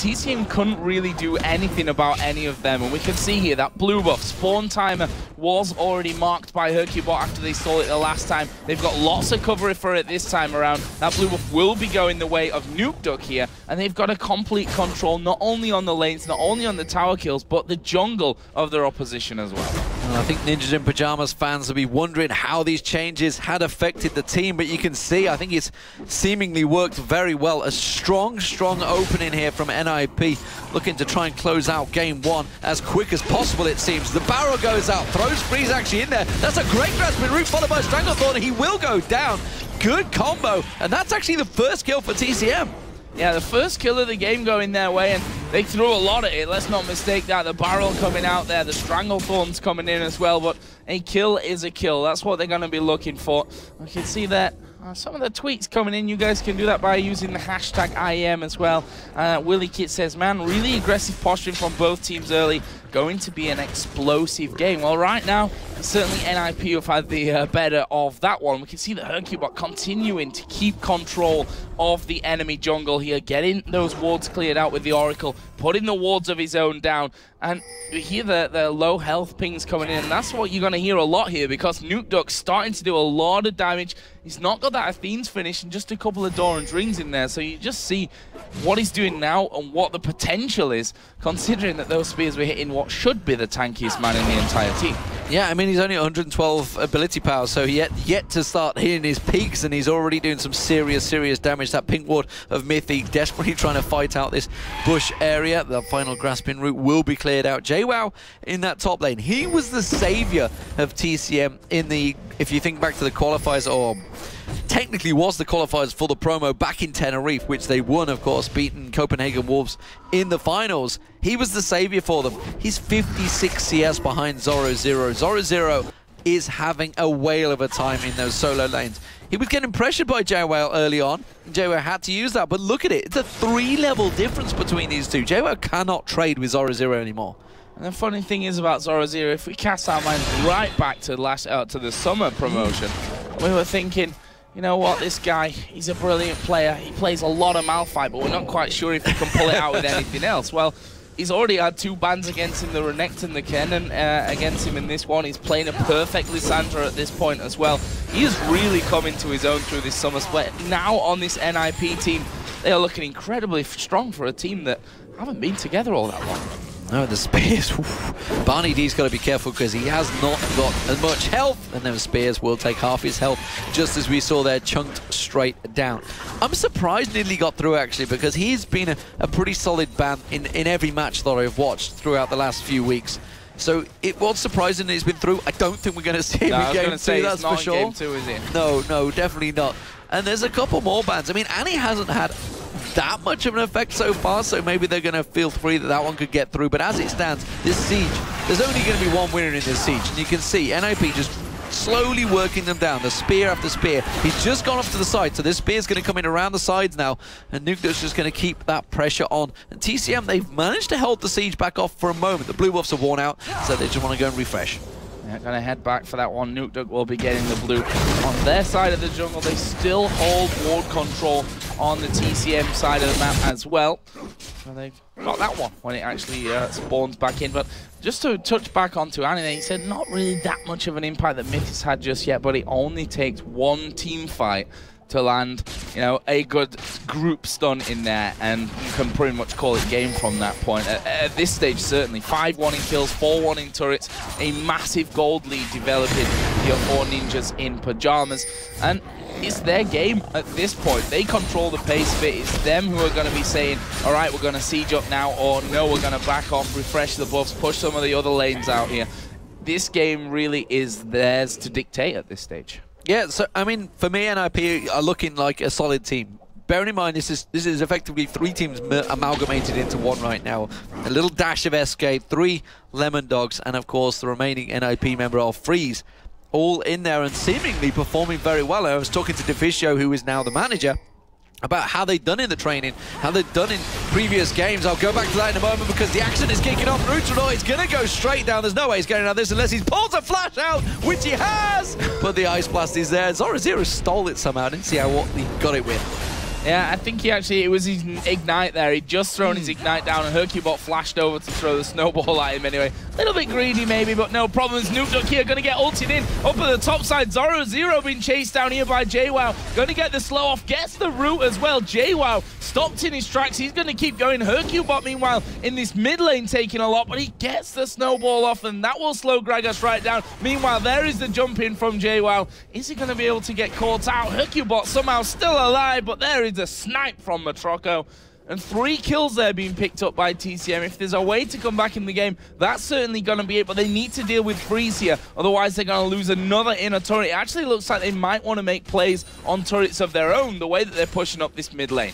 G: TCM couldn't really do anything about any of them, and we can see here that blue buff spawn timer was already marked by Hercubot after they stole it the last time. They've got lots of cover for it this time around. That blue buff will be going the way of NukeDuck here, and they've got a complete control not only on the lanes, not only on the tower kills, but the jungle of their opposition as well.
H: Well, I think Ninjas in Pyjamas fans will be wondering how these changes had affected the team, but you can see, I think it's seemingly worked very well. A strong opening here from NiP, looking to try and close out game one as quick as possible, it seems. The barrel goes out, throws Freeze actually in there. That's a great grasping root followed by Stranglethorn. He will go down. Good combo, and that's actually the first kill for TCM.
G: Yeah, the first kill of the game going their way, and they threw a lot at it. Let's not mistake that. The barrel coming out there, the Stranglethorn's coming in as well, but a kill is a kill. That's what they're going to be looking for. I can see that some of the tweets coming in. You guys can do that by using the hashtag IEM as well. Willie Kit says, man, really aggressive posturing from both teams early. Going to be an explosive game. Well, right now, certainly NiP have had the better of that one. We can see that Hercubot continuing to keep control of the enemy jungle here, getting those wards cleared out with the Oracle, putting the wards of his own down, and you hear the low health pings coming in, and that's what you're going to hear a lot here, because NukeDuck's starting to do a lot of damage. He's not got that Athene's finish and just a couple of Doran's rings in there, so you just see what he's doing now and what the potential is, considering that those spears were hitting what should be the tankiest man in the entire team.
H: Yeah, I mean, he's only 112 ability power, so yet to start hitting his peaks, and he's already doing some serious damage. That pink ward of Mythic desperately trying to fight out this bush area. The final grasping route will be cleared out. JWoww in that top lane. He was the savior of TCM in the, if you think back to the qualifiers, or technically was the qualifiers for the promo back in Tenerife, which they won, of course, beating Copenhagen Wolves in the finals. He was the savior for them. He's 56 CS behind Zoro0. Zoro0 is having a whale of a time in those solo lanes. He was getting pressured by JWoww early on. JWoww had to use that, but look at it. It's a 3-level difference between these two. JWoww cannot trade with Zoro0 anymore.
G: And the funny thing is about Zoro0, if we cast our minds right back to the summer promotion, we were thinking, you know what, this guy, he's a brilliant player. He plays a lot of Malphite, but we're not quite sure if he can pull it out with anything else. Well, he's already had 2 bans against him, the Renekton and the Kennen against him in this one. He's playing a perfect Lissandra at this point as well. He is really coming to his own through this summer split. Now on this NiP team, they are looking incredibly strong for a team that haven't been together all that long.
H: No, the spears. Barney D's got to be careful because he has not got as much health, and those spears will take half his health, just as we saw there, chunked straight down. I'm surprised Nidalee got through, actually, because he's been a pretty solid ban in every match that I've watched throughout the last few weeks. So it was surprising that he's been through. I don't think we're going to see him in game 2, that's for sure.
G: Game 2, is it?
H: No, definitely not. And there's a couple more bans. I mean, Annie hasn't had that much of an effect so far, so maybe they're going to feel free that one could get through. But as it stands, this siege, there's only going to be one winner in this siege. And you can see NiP just slowly working them down, the spear after spear. He's just gone off to the side, so this spear's going to come in around the sides now, and NukeDuck's just going to keep that pressure on. And TCM, they've managed to hold the siege back off for a moment. The blue buffs are worn out, so they just want to go and refresh.
G: Yeah, gonna head back for that one. NukeDuck will be getting the blue on their side of the jungle. They still hold ward control on the TCM side of the map as well. So they've got that one when it actually spawns back in. But just to touch back onto Annie, he said not really that much of an impact that Myth has had just yet, but it only takes one team fight to land, you know, a good group stun in there, and you can pretty much call it game from that point. At this stage, certainly. 5-1 in kills, 4-1 in turrets, a massive gold lead developing your 4 ninjas in pajamas, and it's their game at this point. They control the pace of it. It's them who are going to be saying, all right, we're going to siege up now, or no, we're going to back off, refresh the buffs, push some of the other lanes out here. This game really is theirs to dictate at this stage.
H: Yeah, so, I mean, for me, NiP are looking like a solid team. Bearing in mind, this is effectively 3 teams amalgamated into one right now. A little dash of SK, 3 Lemon Dogs, and of course, the remaining NiP member of Freeze, all in there and seemingly performing very well. I was talking to Deficio, who is now the manager, about how they've done in the training, how they've done in previous games. I'll go back to that in a moment because the action is kicking off. Rutronaut is going to go straight down. There's no way he's getting out of this unless he pulls a flash out, which he has! But the Ice Blast is there. Zoro0 stole it somehow. I didn't see what he got it with.
G: Yeah, I think it was his Ignite there. He'd just thrown his Ignite down and Hercubot flashed over to throw the snowball at him anyway. A little bit greedy maybe, but no problems. Nukeduck here going to get ulted in. Up at the top side, Zoro being chased down here by JWoww. Going to get the slow off, gets the root as well. JWoww stopped in his tracks. He's going to keep going. Hercubot, meanwhile, in this mid lane taking a lot, but he gets the snowball off, and that will slow Gragas right down. Meanwhile, there is the jump in from JWoww. Is he going to be able to get caught out? Hercubot somehow still alive, but there is a snipe from Matroco. And 3 kills there being picked up by TCM. If there's a way to come back in the game, that's certainly going to be it. But they need to deal with Freeze here. Otherwise, they're going to lose another inner turret. It actually looks like they might want to make plays on turrets of their own, the way that they're pushing up this mid lane.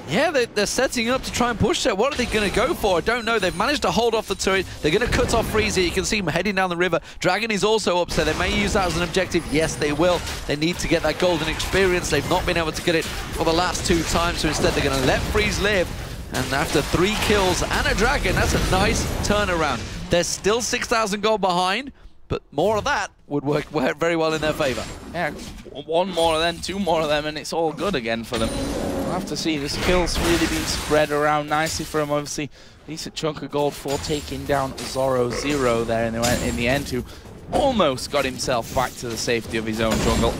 H: Yeah, they're setting up to try and push that. What are they going to go for? I don't know. They've managed to hold off the turret. They're going to cut off Freeze here. You can see him heading down the river. Dragon is also up, so they may use that as an objective. Yes, they will. They need to get that golden experience. They've not been able to get it for the last 2 times, so instead they're going to let Freeze live. And after 3 kills and a Dragon, that's a nice turnaround. They're still 6,000 gold behind, but more of that would work very well in their favor.
G: Yeah, 1 more of them, 2 more of them, and it's all good again for them. We'll have to see. This kill's really been spread around nicely for him. Obviously, decent chunk of gold for taking down Zoro there in the end, who almost got himself back to the safety of his own jungle.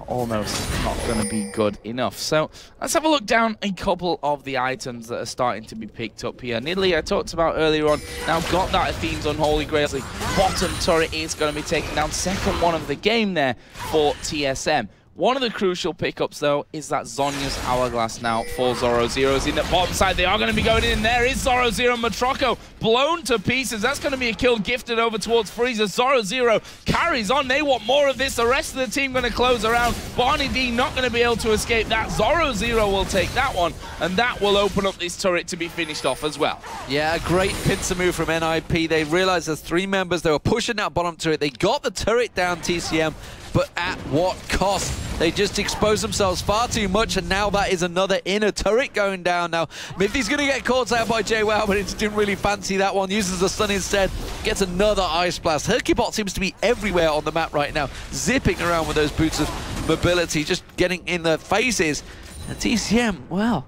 G: Almost not going to be good enough. So let's have a look down a couple of the items that are starting to be picked up here. Nidalee, I talked about earlier on, now got that Athene's Unholy Grail. The bottom turret is going to be taken down. Second one of the game there for TSM. One of the crucial pickups, though, is that Zhonya's Hourglass now for Zoro. Zero's in the bottom side. They are going to be going in. There is Zoro. Matroco blown to pieces. That's going to be a kill gifted over towards Freezer. Zoro carries on. They want more of this. The rest of the team going to close around. Barney D not going to be able to escape that. Zoro will take that one, and that will open up this turret to be finished off as well.
H: Yeah, a great pincer move from NiP. They realized there's 3 members. They were pushing that bottom turret. They got the turret down, TCM, but at what cost? They just exposed themselves far too much, and now that is another inner turret going down. Now, Mithy's going to get caught out by JWoww, but it didn't really fancy that one. Uses the stun instead, gets another Ice Blast. Hercubot seems to be everywhere on the map right now, zipping around with those boots of mobility, just getting in their faces. And TCM, well,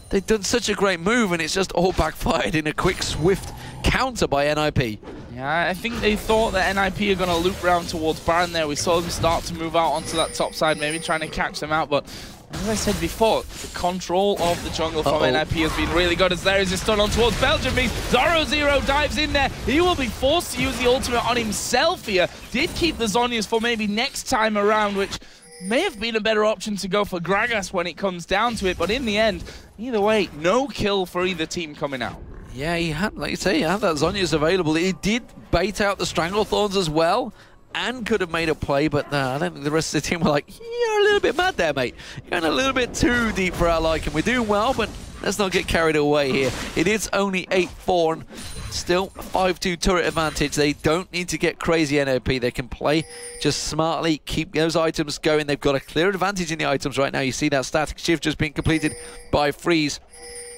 H: they've done such a great move, and it's just all backfired in a quick, swift counter by NiP.
G: Yeah, I think they thought that NiP are going to loop round towards Baron there. We saw them start to move out onto that top side, maybe trying to catch them out, but as I said before, the control of the jungle from NiP has been really good, as there is a stun on towards Belgium. Zoro dives in there. He will be forced to use the ultimate on himself here. Did keep the Zhonyas for maybe next time around, which may have been a better option to go for Gragas when it comes down to it, but in the end, either way, no kill for either team coming out.
H: Yeah, he had, like you say, he had that Zhonya's available. He did bait out the Stranglethorns as well, and could have made a play, but I don't think the rest of the team were like, you're a little bit mad there, mate. You're going a little bit too deep for our liking. We're doing well, but let's not get carried away here. It is only 8-4, and still 5-2 turret advantage. They don't need to get crazy, NiP. They can play just smartly, keep those items going. They've got a clear advantage in the items right now. You see that static shift just being completed by Freeze,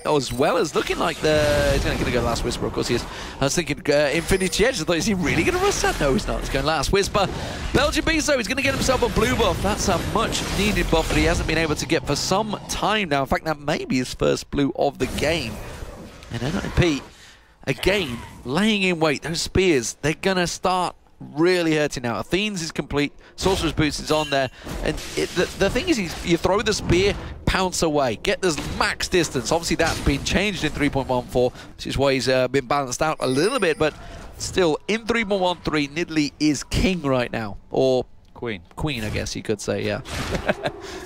H: as well as looking like he's going to go Last Whisper, of course he is. I was thinking Infinity Edge. I thought, is he really going to rush that? No, he's not. He's going Last Whisper. Belgian Beast, though, he's going to get himself a blue buff. That's a much-needed buff that he hasn't been able to get for some time now. In fact, that may be his first blue of the game. And NiP, again, laying in wait. Those spears, they're going to start really hurting now. Athene's is complete. Sorcerer's Boots is on there. And the thing is, you throw the spear, pounce away, get this max distance. Obviously, that's been changed in 3.14, which is why he's been balanced out a little bit. But still, in 3.13, Nidalee is king right now. Or Queen, I guess you could say, yeah.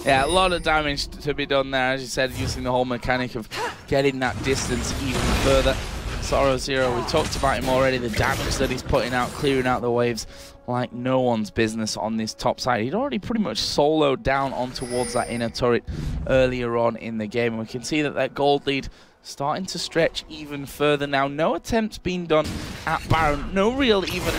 G: Yeah, a lot of damage to be done there, as you said, using the whole mechanic of getting that distance even further. Zoro, we talked about him already, the damage that he's putting out, clearing out the waves like no one's business on this top side. He'd already pretty much soloed down on towards that inner turret earlier on in the game, and we can see that gold lead starting to stretch even further now. No attempts being done at Baron. No real even,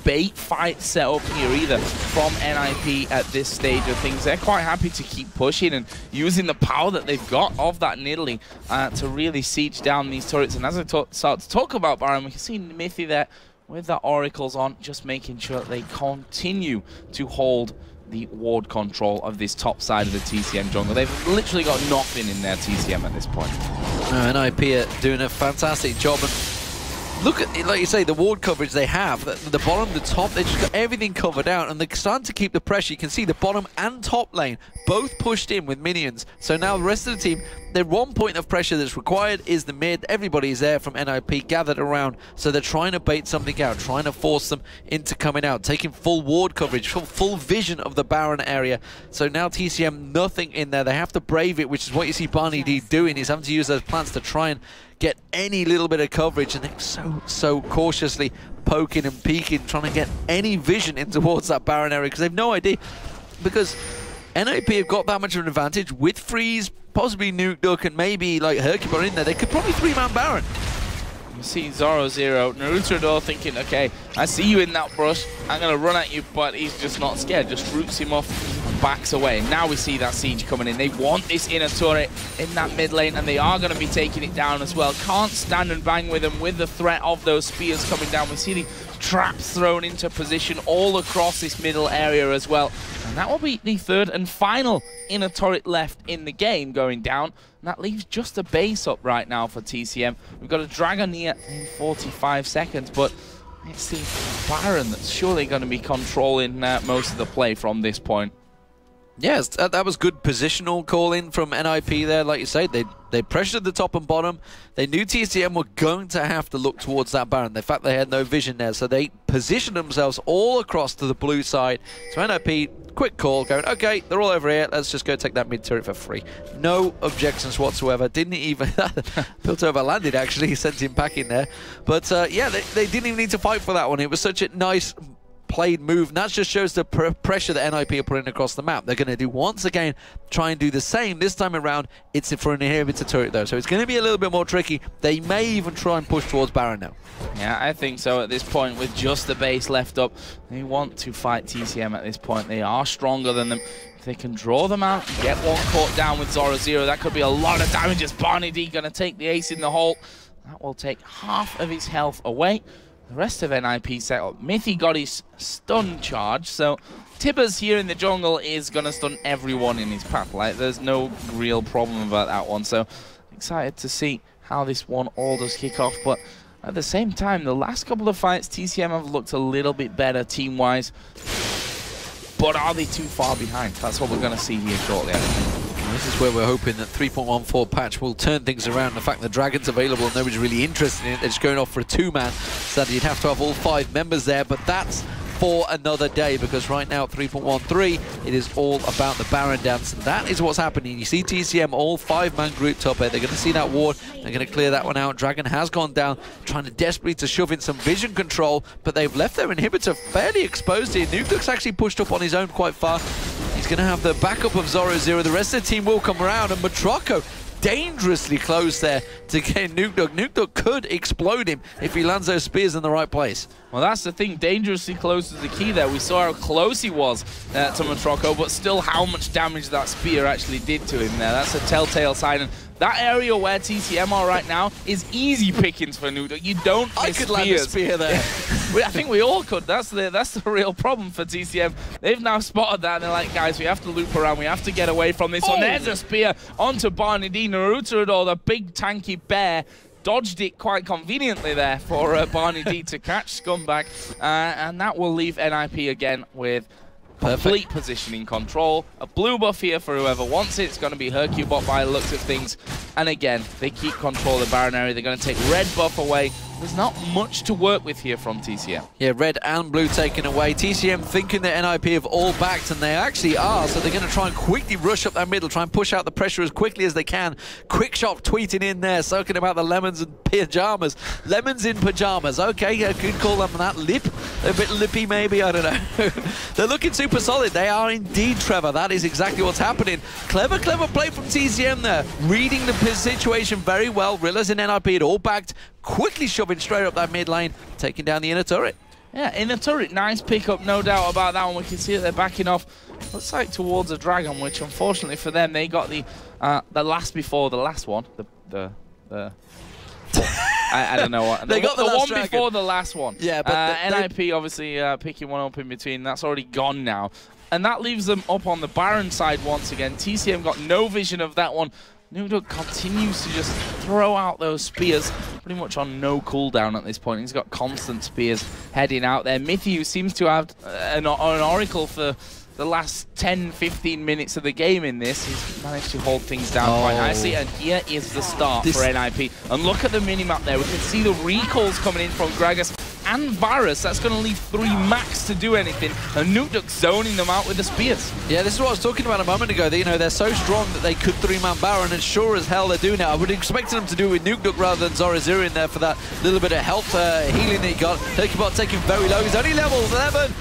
G: bait fight set up here either from NiP at this stage of things. They're quite happy to keep pushing and using the power that they've got of that Nidalee to really siege down these turrets. And as I start to talk about Baron, we can see Mithy there with the oracles on, just making sure that they continue to hold the ward control of this top side of the TCM jungle. They've literally got nothing in their TCM at this point.
H: NiP are doing a fantastic job. And look at, like you say, the ward coverage they have. The bottom, the top, they just got everything covered out, and they're starting to keep the pressure. You can see the bottom and top lane both pushed in with minions. So now the rest of the team, their one point of pressure that's required is the mid. Everybody is there from NiP gathered around, so they're trying to bait something out, trying to force them into coming out, taking full ward coverage, full vision of the Baron area. So now TCM, nothing in there. They have to brave it, which is what you see Barney D doing. He's having to use those plants to try and get any little bit of coverage, and they're so cautiously poking and peeking, trying to get any vision in towards that Baron area, because they've no idea. Because NiP have got that much of an advantage with Freeze, possibly Nuke Duck, and maybe like Hercubot in there. They could probably 3-man Baron.
G: You see Zoro0, Naruto thinking, okay, I see you in that brush, I'm going to run at you, but he's just not scared, just roots him off and backs away. And now we see that siege coming in. They want this inner turret in that mid lane, and they are going to be taking it down as well. Can't stand and bang with them with the threat of those spears coming down. We see the traps thrown into position all across this middle area as well. And that will be the third and final inner turret left in the game going down. And that leaves just a base up right now for TCM. We've got a Dragoneer in 45 seconds, but it's the Baron that's surely going to be controlling most of the play from this point.
H: Yes, that was good positional calling from NiP there. Like you say, they pressured the top and bottom. They knew TCM were going to have to look towards that Baron. In fact, they had no vision there, so they positioned themselves all across to the blue side. So NiP, quick call, going, okay, they're all over here. Let's just go take that mid turret for free. No objections whatsoever. Didn't even Piltover landed actually. He sent him packing there. But yeah, they didn't even need to fight for that one. It was such a nice played move, and that just shows the pressure that NiP are putting across the map. They're going to do once again, try and do the same. This time around, it's for an inhibitor turret though, so it's going to be a little bit more tricky. They may even try and push towards Baron now.
G: Yeah, I think so at this point, with just the base left up. They want to fight TCM at this point. They are stronger than them. If they can draw them out, get one caught down with Zoro0, that could be a lot of damage. As Barney D going to take the ace in the hole. That will take half of his health away. The rest of NiP set up. Mithy got his stun charge, so Tibbers here in the jungle is going to stun everyone in his path. Like, there's no real problem about that one, so excited to see how this one all does kick off. But at the same time, the last couple of fights, TCM have looked a little bit better team-wise. But are they too far behind? That's what we're going to see here shortly.
H: This is where we're hoping that 3.14 patch will turn things around. The fact that Dragon's available and nobody's really interested in it, they're just going off for a 2-man. So you'd have to have all 5 members there, but that's for another day, because right now at 3.13, it is all about the Baron dance. And that is what's happening. You see TCM all 5-man grouped up here. They're going to see that ward. They're going to clear that one out. Dragon has gone down, trying to desperately to shove in some vision control, but they've left their inhibitor fairly exposed here. Nuke Duck's actually pushed up on his own quite far. He's going to have the backup of Zoro0. The rest of the team will come around, and Matroco dangerously close there to get Nuke Duck. Nuke Duck could explode him if he lands those spears in the right place.
G: Well, that's the thing. Dangerously close is the key there. We saw how close he was to Matroco, but still how much damage that spear actually did to him there. That's a telltale sign. And that area where TCM are right now is easy pickings for Nuke Duck. You don't miss
H: I could land a spear there.
G: I think we all could. That's the real problem for TCM. They've now spotted that, and they're like, guys, we have to loop around. We have to get away from this one. There's a spear onto Barney D. Naruto, the big tanky bear, dodged it quite conveniently there for Barney D to catch Scumbag. And that will leave NiP again with complete positioning control. A blue buff here for whoever wants it. It's going to be Hercubot by the looks of things. And again, they keep control of the Baron area. They're going to take red buff away. There's not much to work with here from TCM.
H: Yeah, red and blue taken away. TCM thinking that NiP have all backed, and they actually are, so they're going to try and quickly rush up that middle, try and push out the pressure as quickly as they can. Quick shot tweeting in there, soaking about the lemons and pajamas. Lemons in pajamas. Okay, I could call them that. Lip? A bit lippy maybe, I don't know. They're looking super solid. They are indeed, Trevor. That is exactly what's happening. Clever play from TCM there. Reading the situation very well, realizing NiP had all backed, quickly shoving straight up that mid lane, taking down the inner turret.
G: Yeah, inner turret, nice pickup, no doubt about that one. We can see that they're backing off, looks like towards a dragon, which unfortunately for them, they got the last before the last one. I don't know what.
H: They got the
G: one
H: last dragon.
G: before the last one.
H: Yeah, but
G: NiP obviously picking one up in between. That's already gone now. And that leaves them up on the Baron side once again. TCM got no vision of that one. Nugduk continues to just throw out those spears pretty much on no cooldown at this point. He's got constant spears heading out there. Mithy, who seems to have an oracle for the last 10-15 minutes of the game in this, he's managed to hold things down quite nicely. And here is the start for NiP. And look at the minimap there. We can see the recalls coming in from Gragas and Varus. That's going to leave 3 max to do anything. And Nugduk zoning them out with the spears.
H: Yeah, this is what I was talking about a moment ago. That, you know, they're so strong that they could 3-man Baron, and sure as hell they're doing it. I would have expected them to do it with Nugduk rather than Zoro in there for that little bit of health healing that he got. Hercubot taking very low. He's only level 11.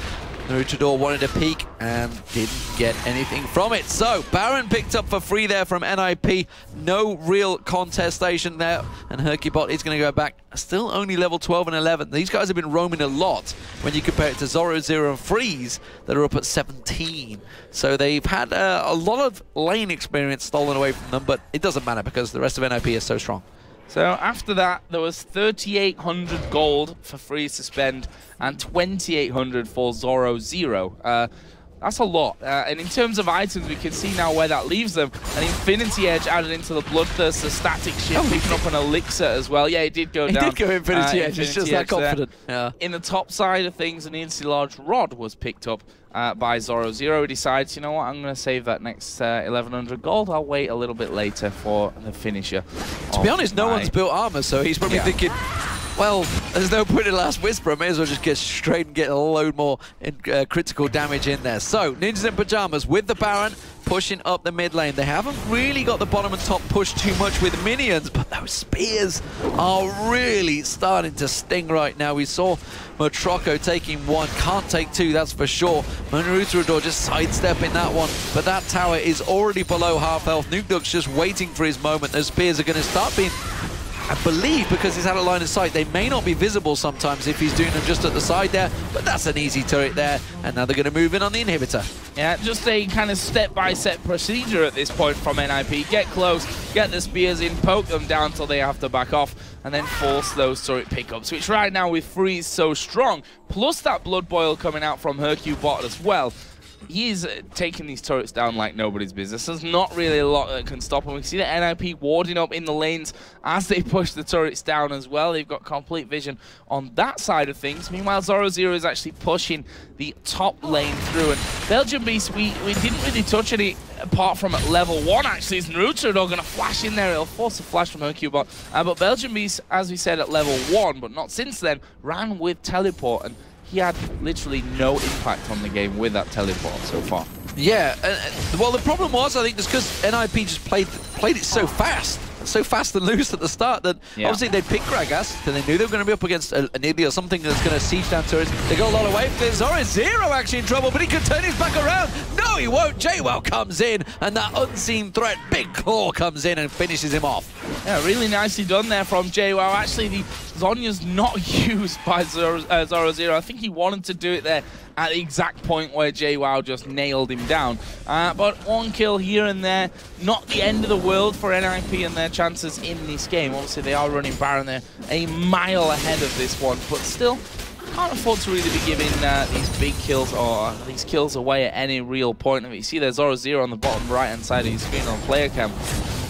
H: Luchador wanted a peek and didn't get anything from it. So, Baron picked up for free there from NiP. No real contestation there. And Hercubot is going to go back. Still only level 12 and 11. These guys have been roaming a lot when you compare it to Zoro, Zero, and Freeze that are up at 17. So they've had a lot of lane experience stolen away from them, but it doesn't matter because the rest of NiP is so strong.
G: So after that, there was 3,800 gold for Freeze to spend and 2,800 for Zoro Zero. That's a lot. And in terms of items, we can see now where that leaves them. An Infinity Edge added into the Bloodthirst, a Static Shield, picking up an Elixir as well. Yeah, it did go down.
H: It did go Infinity Edge, it's just that confident. Yeah.
G: In the top side of things, an Infinity Large Rod was picked up by Zoro Zero. He decides, you know what, I'm going to save that next 1,100 gold. I'll wait a little bit later for the finisher.
H: To be honest, no one's built armor, so he's probably thinking, well, there's no point in Last Whisper. I may as well just get straight and get a load more critical damage in there. So, Ninjas in Pajamas with the Baron pushing up the mid lane. They haven't really got the bottom and top pushed too much with minions, but those spears are really starting to sting right now. We saw Motroko taking 1, can't take 2, that's for sure. Manrutrador just sidestepping that one, but that tower is already below half health. Nugduk's just waiting for his moment. Those spears are going to start being, I believe, because he's had a line of sight, they may not be visible sometimes if he's doing them just at the side there, but that's an easy turret there, and now they're going to move in on the inhibitor.
G: Yeah, just a kind of step-by-step procedure at this point from NiP. Get close, get the spears in, poke them down till they have to back off, and then force those turret pickups, which right now with Freeze so strong, plus that Blood Boil coming out from Hercubot as well, he's taking these turrets down like nobody's business. There's not really a lot that can stop him. We see that NiP warding up in the lanes as they push the turrets down as well. They've got complete vision on that side of things. Meanwhile, Zoro Zero is actually pushing the top lane through. And Belgian Beast, we didn't really touch any apart from at level 1, actually. Is Naruto going to flash in there? It'll force a flash from Hercubot. But Belgian Beast, as we said, at level 1, but not since then, ran with teleport. And he had literally no impact on the game with that teleport so far.
H: Yeah, well, the problem was, I think, just because NiP just played it so fast and loose at the start that obviously they picked Gragas, then they knew they were going to be up against an Ibli or something that's going to siege down turrets. They got a lot of wave clears. Zoro Zero actually in trouble, but he could turn his back around. No, he won't. JWoww comes in, and that unseen threat, Big Claw, comes in and finishes him off.
G: Yeah, really nicely done there from JWoww. Actually, the Zonya's not used by Zoro Zero. I think he wanted to do it there at the exact point where JWoww just nailed him down. But 1 kill here and there, not the end of the world for NiP and their chances in this game. Obviously, they are running Baron there a mile ahead of this one, but still can't afford to really be giving these big kills or these kills away at any real point. You see there's Zoro Zero on the bottom right-hand side of your screen on player cam.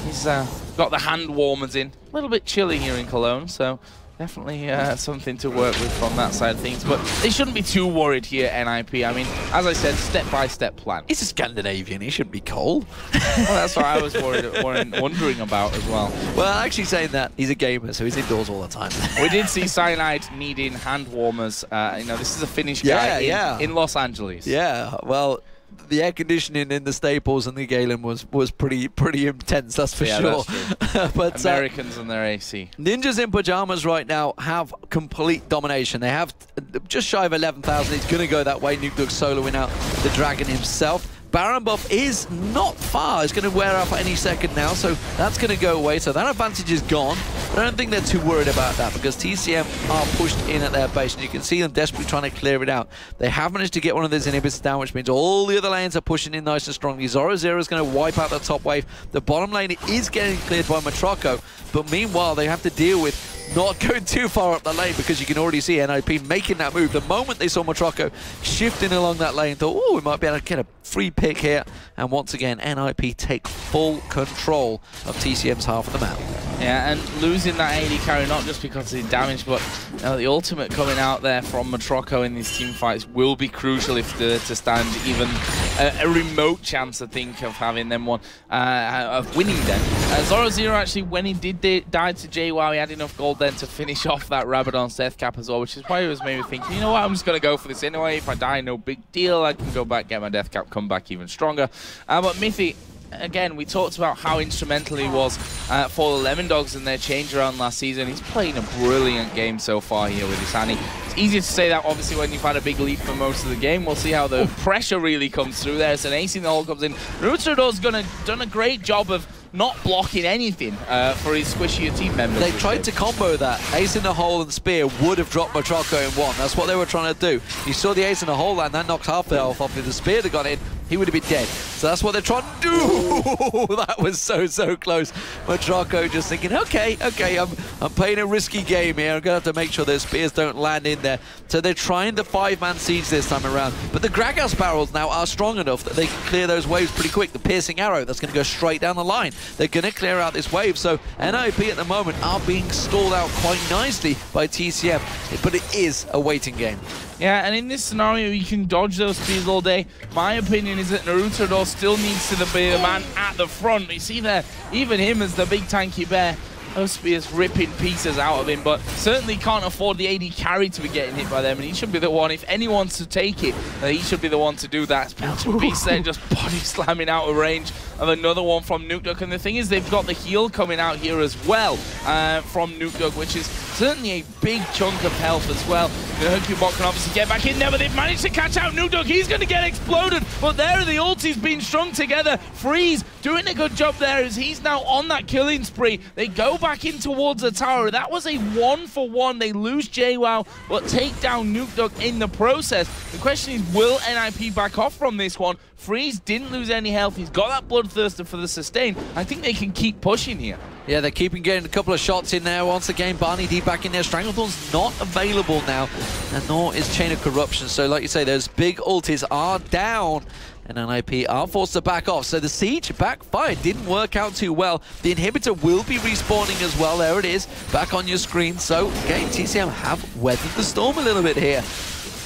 G: He's got the hand warmers in. A little bit chilly here in Cologne, so definitely something to work with from that side of things, but they shouldn't be too worried here, NiP. I mean, as I said, step-by-step plan.
H: He's a Scandinavian, he shouldn't be cold.
G: Well, that's what I was wondering about as well.
H: Well, actually saying that, he's a gamer, so he's indoors all the time.
G: We did see Cyanide needing hand warmers. You know, this is a Finnish guy in Los Angeles.
H: Yeah, well, the air conditioning in the Staples and the Galen was pretty intense, that's for sure.
G: That's but Americans and their AC.
H: Ninjas in Pajamas right now have complete domination. They have just shy of 11,000. It's going to go that way. Nugduk soloing out the Dragon himself. Baron buff is not far. It's going to wear off any second now, so that's going to go away. So that advantage is gone. But I don't think they're too worried about that because TCM are pushed in at their base, and you can see them desperately trying to clear it out. They have managed to get one of those inhibitors down, which means all the other lanes are pushing in nice and strongly. Zoro Zero is going to wipe out the top wave. The bottom lane is getting cleared by Motroko, but meanwhile they have to deal with not going too far up the lane because you can already see NiP making that move. The moment they saw Matrocco shifting along that lane, thought, oh, we might be able to get a free pick here. And once again, NiP take full control of TCM's half of the map.
G: Yeah, and losing that AD carry, not just because of the damage, but the ultimate coming out there from Matrocco in these team fights will be crucial if they're to stand even a remote chance, I think, of having them one, of winning them. Zoro0 actually, when he did die to JWoww, he had enough gold then to finish off that Rabadon's death cap as well, which is why he was maybe thinking, you know what, I'm just going to go for this anyway. If I die, no big deal. I can go back, get my death cap, come back even stronger. But Mithy, again, we talked about how instrumental he was for the Lemon Dogs in their change around last season. He's playing a brilliant game so far here with his Annie. It's easy to say that, obviously, when you've had a big lead for most of the game. We'll see how the pressure really comes through there. So an ace in the hole comes in. Naruto-do's done a great job of not blocking anything for his squishier team members.
H: They tried to combo that. Ace in the hole and spear would have dropped Matrocco in one. That's what they were trying to do. You saw the ace in the hole and that knocked half the health off. If the spear had gone in, he would have been dead. So that's what they're trying to do. That was so close. Matrocco just thinking, okay, I'm playing a risky game here. I'm going to have to make sure those spears don't land in there. So they're trying the 5-man siege this time around. But the Gragas barrels now are strong enough that they can clear those waves pretty quick. The piercing arrow, that's going to go straight down the line. They're going to clear out this wave. So NiP at the moment are being stalled out quite nicely by TCM. But it is a waiting game.
G: Yeah, and in this scenario, you can dodge those spears all day. My opinion is that Naruto still needs to be the man at the front. You see there, even him as the big tanky bear, those spears ripping pieces out of him, but certainly can't afford the AD carry to be getting hit by them, and he should be the one, if anyone's to take it, he should be the one to do that. Belgian Beast there just body slamming out of range of another one from Nukeduck, and the thing is they've got the heal coming out here as well from Nukeduck, which is certainly a big chunk of health as well. The Hercubot can obviously get back in there, but they've managed to catch out Nukeduck. He's going to get exploded, but there the ulti's being strung together. Freeze doing a good job there as he's now on that killing spree. They go back in towards the tower. That was a 1-for-1. They lose JWoww, but take down Nukeduck in the process. The question is, will NiP back off from this one? Freeze didn't lose any health. He's got that Bloodthirster for the sustain. I think they can keep pushing here.
H: Yeah, they're keeping getting a couple of shots in there. Once again, Barney D back in there. Stranglethorn's not available now, and nor is Chain of Corruption. So like you say, those big ultis are down, and NiP are forced to back off. So the siege backfired, didn't work out too well. The inhibitor will be respawning as well. There it is, back on your screen. So again, TCM have weathered the storm a little bit here.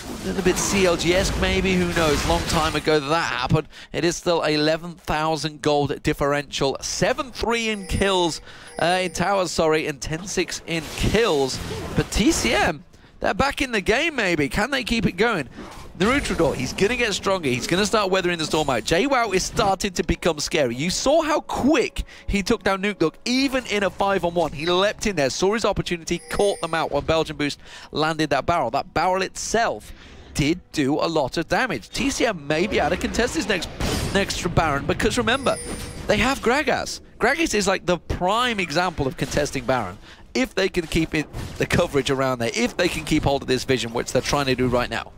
H: A little bit CLG-esque maybe, who knows, long time ago that happened. It is still 11,000 gold differential, 7-3 in kills, in towers, sorry, and 10-6 in kills. But TCM, they're back in the game maybe. Can they keep it going? Naruto, he's going to get stronger. He's going to start weathering the storm out. JWoww is starting to become scary. You saw how quick he took down Nukeduck, even in a 5-on-1. He leapt in there, saw his opportunity, caught them out when Belgian Boost landed that barrel. That barrel itself did do a lot of damage. TCM may be able to contest this next Baron, because remember, they have Gragas. Gragas is like the prime example of contesting Baron. If they can keep the coverage around there, if they can keep hold of this vision, which they're trying to do right now.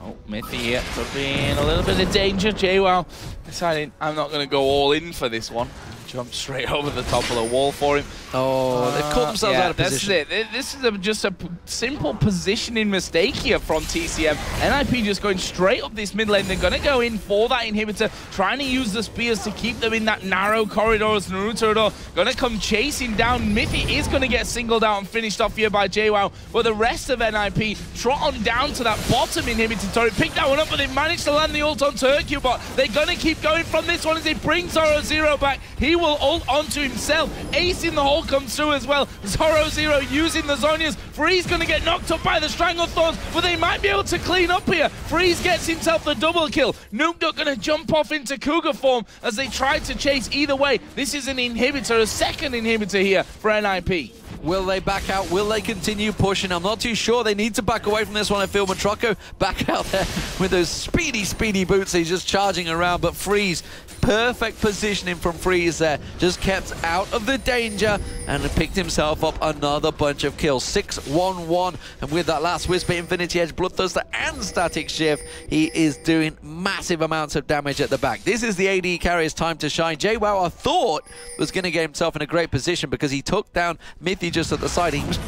G: Oh, Mithy here could be in a little bit of danger. JWoww deciding I'm not going to go all in for this one. Jumped straight over the top of the wall for him.
H: Oh, they've caught themselves out of position.
G: That's it. This is just a simple positioning mistake here from TCM. NiP just going straight up this mid lane. They're going to go in for that inhibitor, trying to use the spears to keep them in that narrow corridor as Naruto going to come chasing down. Mithy is going to get singled out and finished off here by JWoww, but the rest of NiP trot on down to that bottom inhibitor turret, pick that one up, but they managed to land the ult onto Hercubot. They're going to keep going from this one as they bring Zoro0 back. He will ult onto himself. Ace in the hole comes through as well. Zoro0 using the Zhonya's. Freeze going to get knocked up by the Stranglethorns, but they might be able to clean up here. Freeze gets himself the double kill. Nukeduck going to jump off into Cougar form as they try to chase. Either way, this is an inhibitor, a second inhibitor here for NiP.
H: Will they back out? Will they continue pushing? I'm not too sure. They need to back away from this one. I feel Matrocco back out there with those speedy boots. He's just charging around, but Freeze, perfect positioning from Freeze there. Just kept out of the danger. and picked himself up another bunch of kills. 6-1-1, and with that last Whisper, Infinity Edge, Bloodthirster, and Static Shift, he is doing massive amounts of damage at the back. This is the AD carrier's time to shine. JWoww, I thought, was going to get himself in a great position because he took down Mithy just at the side. He was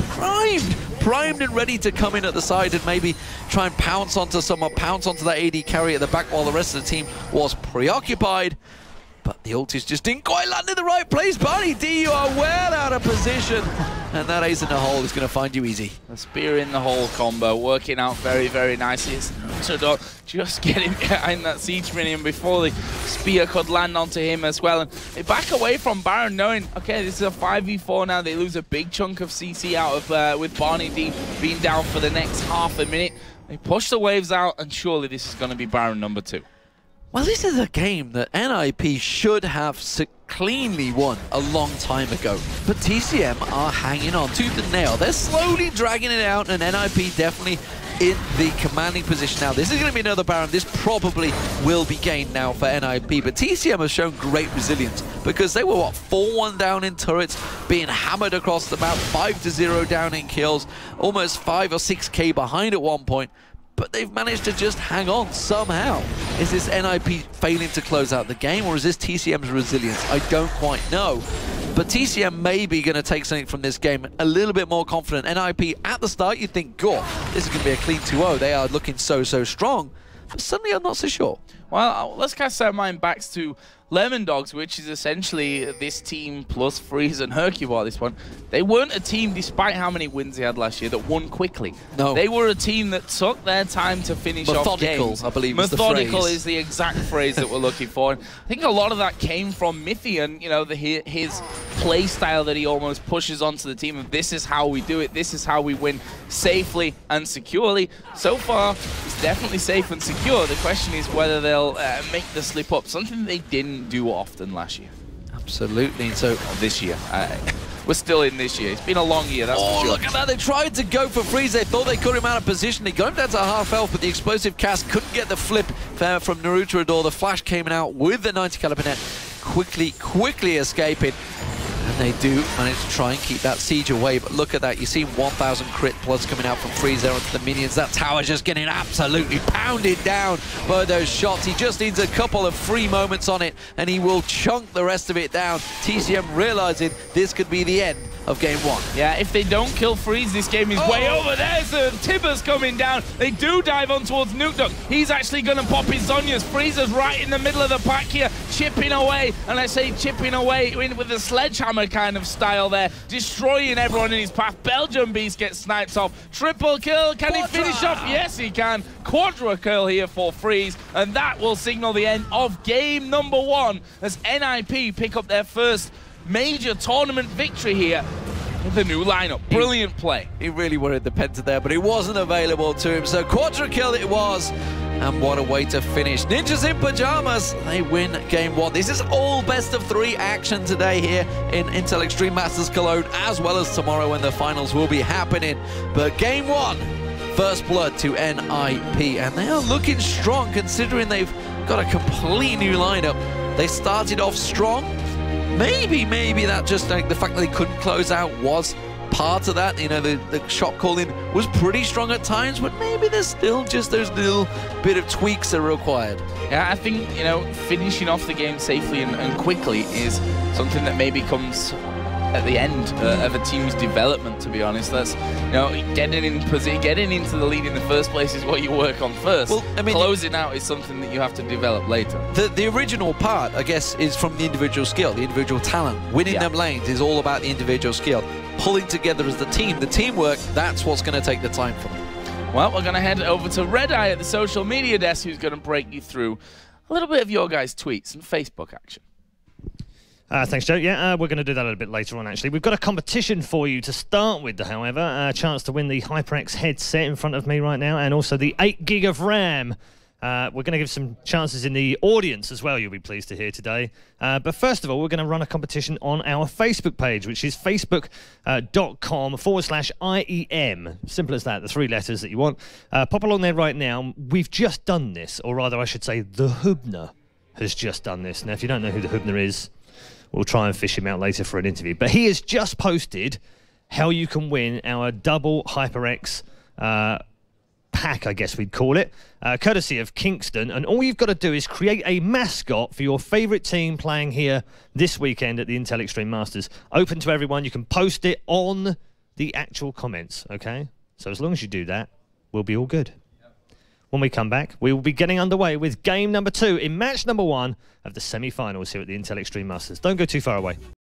H: primed and ready to come in at the side and maybe try and pounce onto someone, pounce onto that AD carrier at the back while the rest of the team was preoccupied. But the ultis just didn't quite land in the right place. Barney D, you are well out of position. And that ace in the hole is going to find you easy.
G: The spear in the hole combo working out very, very nicely. It's just getting behind that siege minion before the spear could land onto him as well. And they back away from Baron knowing, okay, this is a 5v4 now. They lose a big chunk of CC out of with Barney D being down for the next half a minute. They push the waves out, and surely this is going to be Baron number 2.
H: Well, this is a game that NiP should have cleanly won a long time ago. But TCM are hanging on tooth and nail. They're slowly dragging it out, and NiP definitely in the commanding position now. This is going to be another Baron. This probably will be gained now for NiP. But TCM has shown great resilience because they were, what, 4-1 down in turrets, being hammered across the map, 5-0 down in kills, almost 5 or 6k behind at one point. But they've managed to just hang on somehow. Is this NiP failing to close out the game, or is this TCM's resilience? I don't quite know. But TCM may be going to take something from this game a little bit more confident. NiP, at the start, you think, God, this is going to be a clean 2-0. They are looking so strong. But suddenly, I'm not so sure.
G: Well, let's cast our mind back to Lemon Dogs, which is essentially this team plus Freeze and Hercule at this point. They weren't a team, despite how many wins they had last year, that won quickly. No. They were a team that took their time to finish off games.
H: Methodical, I believe is the phrase.
G: Methodical is the exact phrase that we're looking for. And I think a lot of that came from Mithy and, you know, his play style that he almost pushes onto the team of this is how we do it, this is how we win safely and securely. So far, it's definitely safe and secure. The question is whether they'll make the slip up, something they didn't do often last year.
H: Absolutely. So
G: this year. We're still in this year. It's been a long year, that's for sure.
H: Look at that. They tried to go for Freeze. They thought they got him out of position. They got him down to half health, but the explosive cast couldn't get the flip from Naruto. The flash came out with the 90 caliber net, quickly escaping. And they do manage to try and keep that siege away, but look at that. You see 1,000 crit plus coming out from Freeze there onto the minions. That tower just getting absolutely pounded down by those shots. He just needs a couple of free moments on it, and he will chunk the rest of it down. TCM realizing this could be the end of game 1.
G: Yeah, if they don't kill Freeze, this game is way over. There's Tibbers coming down. They do dive on towards Nuke Duck. He's actually going to pop his Zonias. Freeze is right in the middle of the pack here, chipping away. And I say chipping away with the sledgehammer kind of style there, destroying everyone in his path. Belgium Beast gets sniped off. Triple kill. Can he finish off? Yes, he can. Quadra kill here for Freeze. And that will signal the end of game number 1 as NiP pick up their first major tournament victory here with the new lineup. Brilliant play.
H: He really wanted the penta there, but it wasn't available to him. So quadra kill it was. And what a way to finish. Ninjas in Pajamas, they win game 1. This is all best of 3 action today here in Intel Extreme Masters Cologne, as well as tomorrow when the finals will be happening. But game 1, first blood to NiP. And they are looking strong considering they've got a complete new lineup. They started off strong. Maybe that just like the fact that they couldn't close out was part of that. You know, the shot calling was pretty strong at times, but maybe there's still just those little bit of tweaks that are required.
G: Yeah, I think, you know, finishing off the game safely and quickly is something that maybe comes at the end of a team's development, to be honest. That's, you know, getting into the lead in the first place is what you work on first. Well, I mean, closing out is something that you have to develop later.
H: The original part, I guess, is from the individual skill, the individual talent. Winning them lanes is all about the individual skill. Pulling together as the team, the teamwork, that's what's going to take the time from them.
G: Well, we're going to head over to Red Eye at the social media desk, who's going to break you through a little bit of your guys' tweets and Facebook action.
A: Thanks, Joe. Yeah, we're going to do that a little bit later on, actually. We've got a competition for you to start with, however. A chance to win the HyperX headset in front of me right now, and also the 8 gig of RAM. We're going to give some chances in the audience as well, you'll be pleased to hear today. But first of all, we're going to run a competition on our Facebook page, which is facebook.com/IEM. Simple as that, the 3 letters that you want. Pop along there right now. We've just done this, or rather I should say the Hubner has just done this. Now, if you don't know who the Hubner is, We'll try and fish him out later for an interview. But he has just posted how you can win our double HyperX pack, I guess we'd call it, courtesy of Kingston. And all you've got to do is create a mascot for your favourite team playing here this weekend at the Intel Extreme Masters. Open to everyone. You can post it on the actual comments, okay? So as long as you do that, we'll be all good. When we come back, we will be getting underway with game number 2 in match number 1 of the semi-finals here at the Intel Extreme Masters. Don't go too far away.